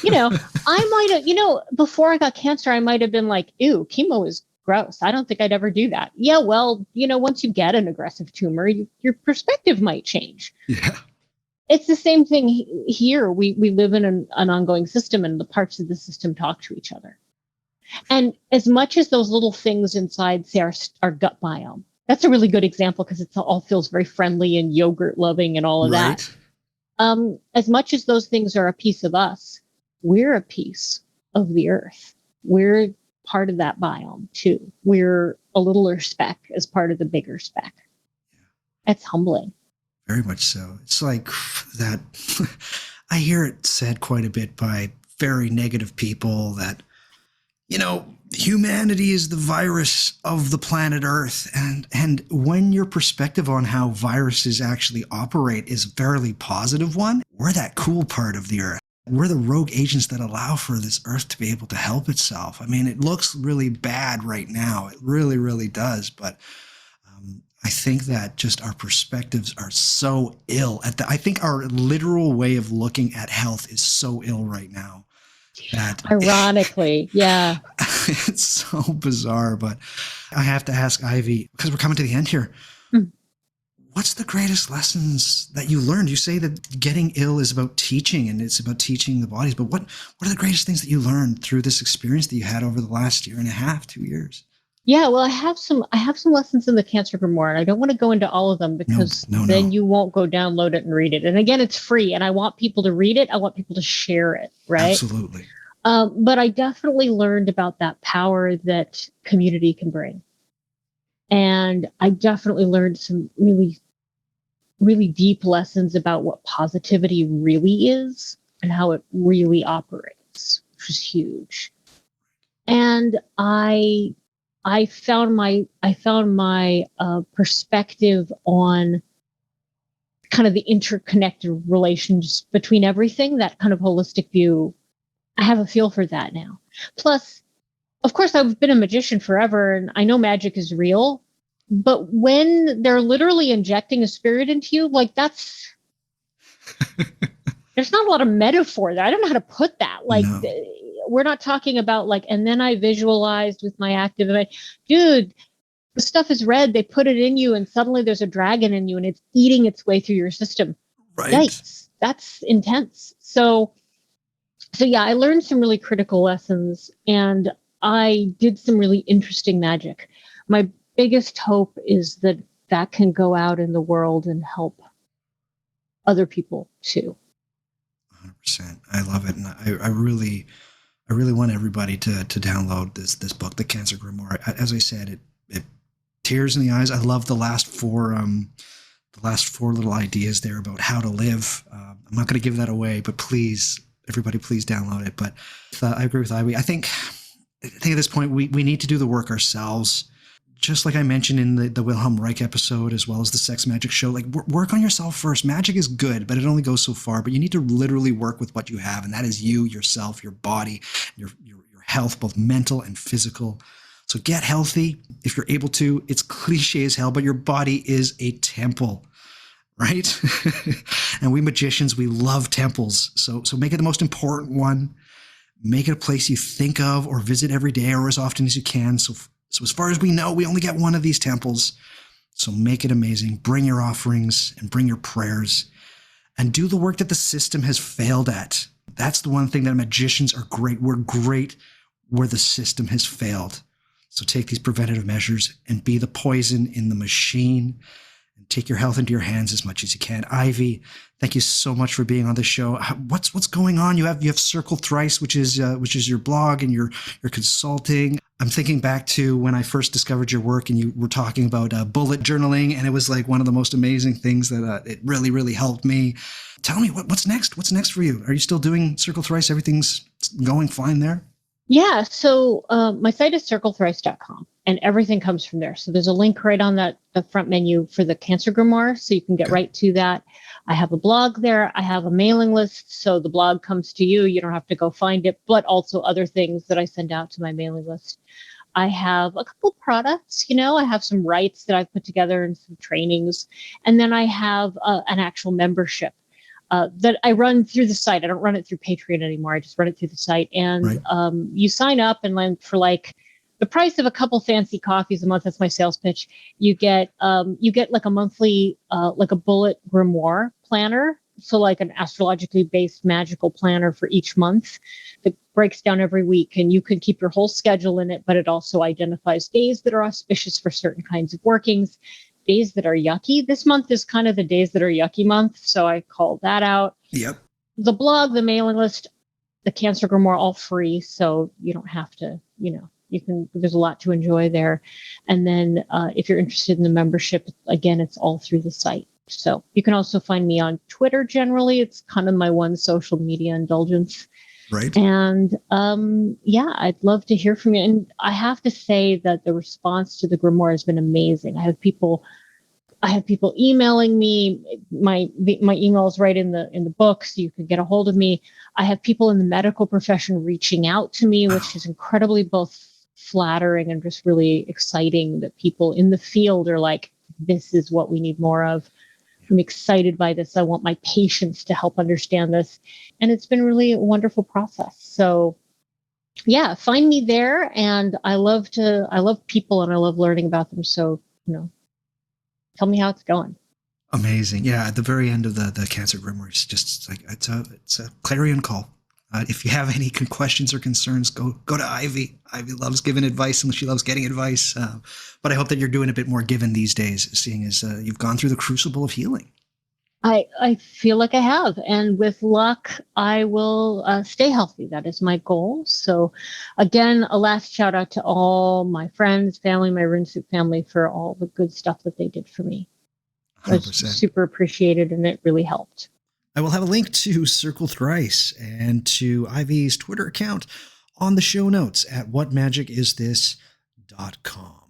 I might have, before I got cancer, I might have been like, ew, chemo is gross. I don't think I'd ever do that. Yeah, well, once you get an aggressive tumor, your perspective might change. Yeah. It's the same thing here. We live in an ongoing system, and the parts of the system talk to each other. And as much as those little things inside, say, our gut biome, that's a really good example because it all feels very friendly and yogurt loving and all of that. As much as those things are a piece of us, we're a piece of the earth. We're part of that biome too. We're a littler speck as part of the bigger speck. It's humbling. Very much so. It's like that. I hear it said quite a bit by very negative people that, humanity is the virus of the planet Earth. And when your perspective on how viruses actually operate is a fairly positive one, we're that cool part of the Earth. We're the rogue agents that allow for this Earth to be able to help itself. I mean, it looks really bad right now. It really, really does. But I think that just our perspectives are so ill. I think our literal way of looking at health is so ill right now. That ironically, yeah. It's so bizarre, but I have to ask Ivy, because we're coming to the end here. What's the greatest lessons that you learned? You say that getting ill is about teaching, and it's about teaching the bodies, but what are the greatest things that you learned through this experience that you had over the last year and a half, 2 years? Yeah, well, I have some lessons in the Cancer Grimoire, and I don't want to go into all of them because then you won't go download it and read it. And again, it's free, and I want people to read it. I want people to share it, right? Absolutely. But I definitely learned about that power that community can bring. And I definitely learned some really, really deep lessons about what positivity really is and how it really operates, which is huge. And I found my perspective on kind of the interconnected relations between everything, that kind of holistic view. I have a feel for that now. Plus, of course, I've been a magician forever, and I know magic is real. But when they're literally injecting a spirit into you, like there's not a lot of metaphor there. I don't know how to put that. Like, we're not talking about like, and then I visualized with my active, dude, the stuff is red. They put it in you and suddenly there's a dragon in you and it's eating its way through your system. Right. Yikes. That's intense. So yeah, I learned some really critical lessons and I did some really interesting magic. My biggest hope is that that can go out in the world and help other people too. 100%. I love it. And I really want everybody to download this book, The Cancer Grimoire. As I said, it tears in the eyes. I love the last four little ideas there about how to live. I'm not going to give that away, but please, everybody, please download it. But I agree with Ivy. I think at this point we need to do the work ourselves. Just like I mentioned in the Wilhelm Reich episode, as well as the Sex Magic show, like work on yourself first. Magic is good, but it only goes so far. But you need to literally work with what you have, and that is you, yourself, your body, your health, both mental and physical. So get healthy if you're able to. It's cliche as hell, but your body is a temple, right? And we magicians, we love temples. So make it the most important one. Make it a place you think of or visit every day or as often as you can. So as far as we know, we only get one of these temples. So make it amazing. Bring your offerings and bring your prayers and do the work that the system has failed at. That's the one thing that magicians are great. We're great where the system has failed. So take these preventative measures and be the poison in the machine and take your health into your hands as much as you can. Ivy, thank you so much for being on the show. What's going on? You have Circle Thrice, which is your blog and your consulting. I'm thinking back to when I first discovered your work and you were talking about bullet journaling, and it was like one of the most amazing things that it really, really helped me. Tell me what's next? What's next for you? Are you still doing Circle Thrice? Everything's going fine there? Yeah. So my site is circlethrice.com and everything comes from there. So there's a link right on the front menu for the Cancer Grimoire. So you can get right to that. I have a blog there. I have a mailing list. So the blog comes to you. You don't have to go find it, but also other things that I send out to my mailing list. I have a couple products, I have some rights that I've put together and some trainings. And then I have an actual membership that I run through the site. I don't run it through Patreon anymore. I just run it through the site. And you sign up and then for like the price of a couple fancy coffees a month, that's my sales pitch. You get like a monthly, like a bullet grimoire planner. So like an astrologically based magical planner for each month that breaks down every week, and you can keep your whole schedule in it, but it also identifies days that are auspicious for certain kinds of workings, days that are yucky. This month is kind of the days that are yucky month. So I called that out. Yep. The blog, the mailing list, the Cancer Grimoire, all free. So you don't have to, you can, there's a lot to enjoy there. And then if you're interested in the membership, again, it's all through the site. So you can also find me on Twitter. Generally, it's kind of my one social media indulgence. Right. And I'd love to hear from you. And I have to say that the response to the grimoire has been amazing. I have people emailing me. My email is right in the book, so you can get a hold of me. I have people in the medical profession reaching out to me, which is incredibly both flattering and just really exciting that people in the field are like, this is what we need more of. I'm excited by this. I want my patients to help understand this. And it's been really a wonderful process. So yeah, find me there. And I love people and I love learning about them. So, tell me how it's going. Amazing. Yeah. At the very end of the Cancer Grimoire, it's just like, it's a clarion call. If you have any questions or concerns, go to Ivy. Ivy loves giving advice and she loves getting advice. But I hope that you're doing a bit more given these days, seeing as you've gone through the crucible of healing. I feel like I have. And with luck, I will stay healthy. That is my goal. So again, a last shout out to all my friends, family, my RuneSoup family for all the good stuff that they did for me. 100%. I was super appreciated and it really helped. I will have a link to Circle Thrice and to Ivy's Twitter account on the show notes at whatmagicisthis.com.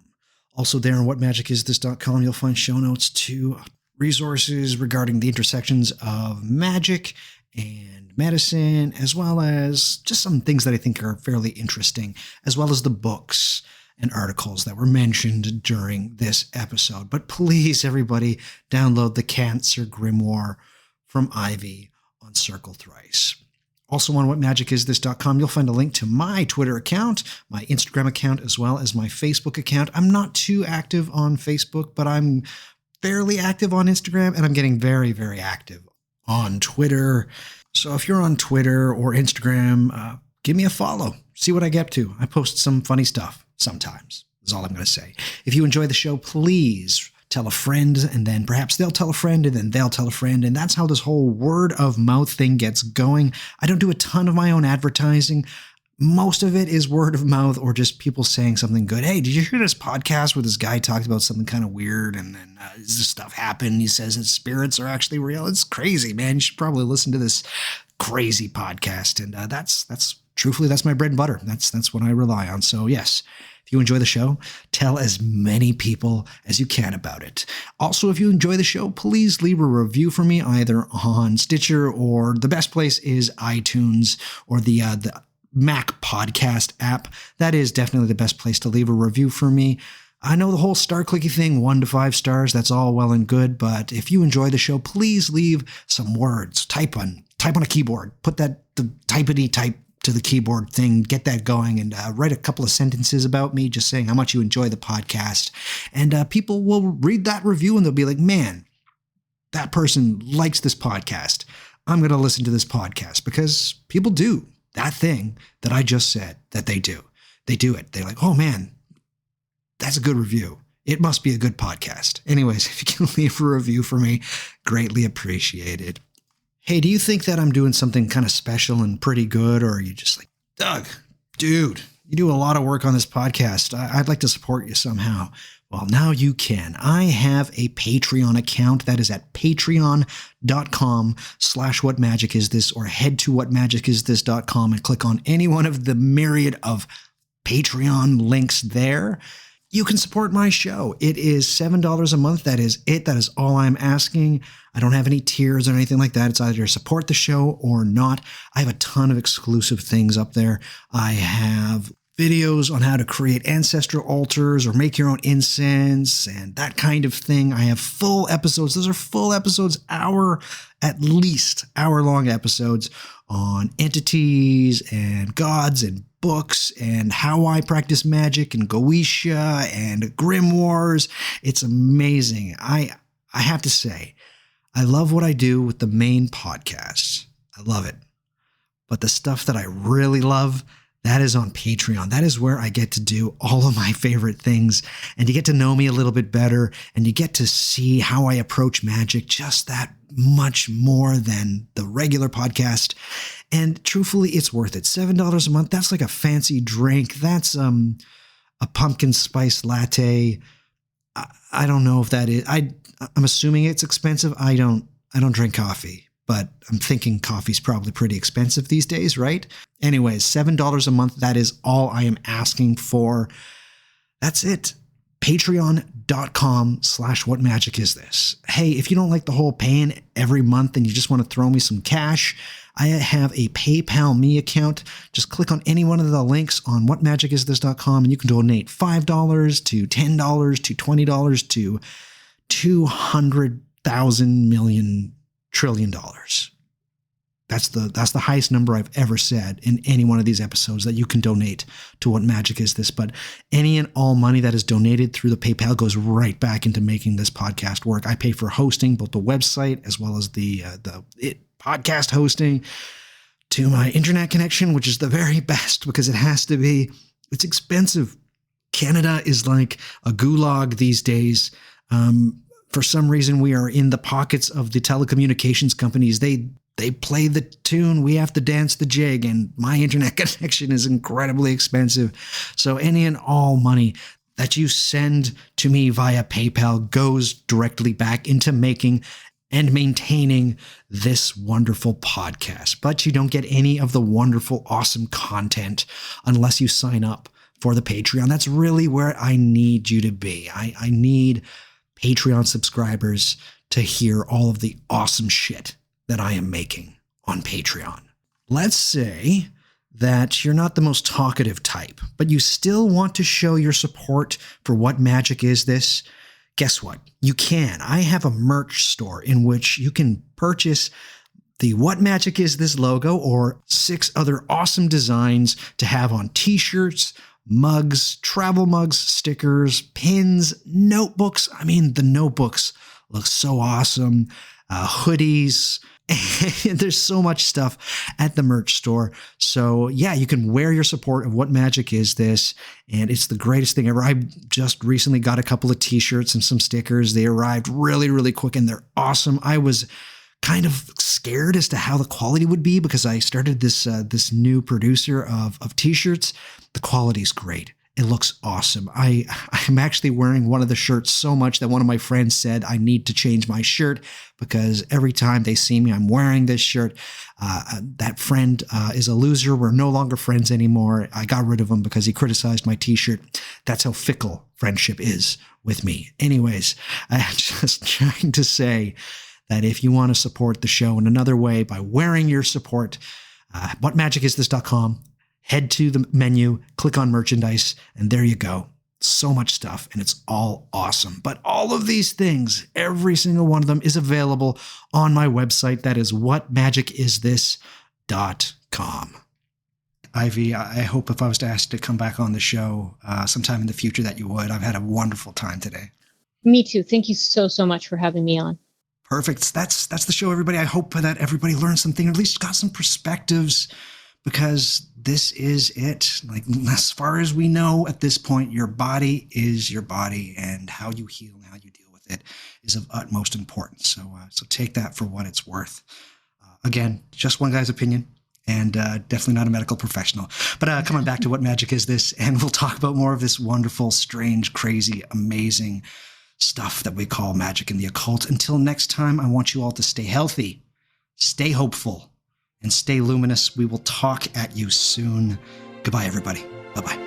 Also there on whatmagicisthis.com, you'll find show notes to resources regarding the intersections of magic and medicine, as well as just some things that I think are fairly interesting, as well as the books and articles that were mentioned during this episode. But please, everybody, download the Cancer Grimoire from Ivy on Circle Thrice. Also on whatmagicisthis.com, you'll find a link to my Twitter account, my Instagram account, as well as my Facebook account. I'm not too active on Facebook, but I'm fairly active on Instagram, and I'm getting very, very active on Twitter. So if you're on Twitter or Instagram, give me a follow. See what I get to. I post some funny stuff sometimes, is all I'm going to say. If you enjoy the show, please tell a friend, and then perhaps they'll tell a friend, and then they'll tell a friend. And that's how this whole word of mouth thing gets going. I don't do a ton of my own advertising. Most of it is word of mouth or just people saying something good. Hey, did you hear this podcast where this guy talked about something kind of weird, and then this stuff happened? He says that spirits are actually real. It's crazy, man. You should probably listen to this crazy podcast. And that's truthfully, that's my bread and butter. That's what I rely on. So yes, if you enjoy the show, tell as many people as you can about it. Also, if you enjoy the show, please leave a review for me either on Stitcher, or the best place is iTunes or the Mac podcast app. That is definitely the best place to leave a review for me. I know the whole star clicky thing, 1 to 5 stars, that's all well and good, but if you enjoy the show, please leave some words. Type on a keyboard. Put the typity type to the keyboard thing, get that going, and write a couple of sentences about me, just saying how much you enjoy the podcast. And people will read that review and they'll be like, man, that person likes this podcast. I'm going to listen to this podcast, because people do that thing that I just said that they do. They do it. They're like, oh man, that's a good review. It must be a good podcast. Anyways, if you can leave a review for me, greatly appreciated. Hey, do you think that I'm doing something kind of special and pretty good? Or are you just like, Doug, dude, you do a lot of work on this podcast. I'd like to support you somehow. Well, now you can. I have a Patreon account that is at patreon.com/whatmagicisthis, or head to whatmagicisthis.com and click on any one of the myriad of Patreon links there. You can support my show. It is $7 a month. That is it. That is all I'm asking. I don't have any tiers or anything like that. It's either support the show or not. I have a ton of exclusive things up there. I have videos on how to create ancestral altars or make your own incense and that kind of thing. I have full episodes. Those are full episodes, at least hour-long episodes on entities and gods and books and how I practice magic and Goetia and grimoires. It's amazing. I have to say, I love what I do with the main podcast. I love it. But the stuff that I really love, that is on Patreon. That is where I get to do all of my favorite things, and you get to know me a little bit better, and you get to see how I approach magic just that much more than the regular podcast. And truthfully, it's worth it. $7 a month. That's like a fancy drink. That's a pumpkin spice latte. I don't know if that is. I'm assuming it's expensive. I don't drink coffee, but I'm thinking coffee's probably pretty expensive these days, right? Anyways, $7 a month. That is all I am asking for. That's it. Patreon.com/whatmagicisthis. Hey, if you don't like the whole paying every month and you just want to throw me some cash, I have a PayPal me account. Just click on any one of the links on whatmagicisthis.com and you can donate $5 to $10 to $20 to $200,000 million trillion. That's the highest number I've ever said in any one of these episodes that you can donate to What Magic Is This. But any and all money that is donated through the PayPal goes right back into making this podcast work. I pay for hosting, both the website as well as the podcast hosting, to my internet connection, which is the very best because it has to be. It's expensive. Canada is like a gulag these days. For some reason, we are in the pockets of the telecommunications companies. They play the tune, we have to dance the jig, and my internet connection is incredibly expensive. So any and all money that you send to me via PayPal goes directly back into making and maintaining this wonderful podcast. But you don't get any of the wonderful, awesome content unless you sign up for the Patreon. That's really where I need you to be. I need Patreon subscribers to hear all of the awesome shit that I am making on Patreon. Let's say that you're not the most talkative type, but you still want to show your support for What Magic Is This? Guess what? You can. I have a merch store in which you can purchase the What Magic Is This logo or 6 other awesome designs to have on t-shirts, mugs, travel mugs, stickers, pins, notebooks. I mean, the notebooks look so awesome. Hoodies. There's so much stuff at the merch store. So yeah, you can wear your support of What Magic Is This, and it's the greatest thing ever. I just recently got a couple of t-shirts and some stickers. They arrived really, really quick and they're awesome. I was kind of scared as to how the quality would be because I started this new producer of t-shirts. The quality's great. It looks awesome. I'm actually wearing one of the shirts so much that one of my friends said I need to change my shirt because every time they see me, I'm wearing this shirt. That friend is a loser. We're no longer friends anymore. I got rid of him because he criticized my t-shirt. That's how fickle friendship is with me. Anyways, I'm just trying to say that if you want to support the show in another way by wearing your support, whatmagicisthis.com. Head to the menu, click on merchandise, and there you go. So much stuff, and it's all awesome. But all of these things, every single one of them is available on my website. That is whatmagicisthis.com. Ivy, I hope if I was to ask to come back on the show sometime in the future that you would. I've had a wonderful time today. Me too. Thank you so much for having me on. Perfect. That's the show, everybody. I hope that everybody learned something, or at least got some perspectives, because this is it. Like, as far as we know at this point, your body is your body, and how you heal and how you deal with it is of utmost importance. So take that for what it's worth. Again, just one guy's opinion, and definitely not a medical professional. But coming back to What Magic Is This, and we'll talk about more of this wonderful, strange, crazy, amazing stuff that we call magic and the occult. Until next time, I want you all to stay healthy, stay hopeful, and stay luminous. We will talk at you soon. Goodbye, everybody. Bye-bye.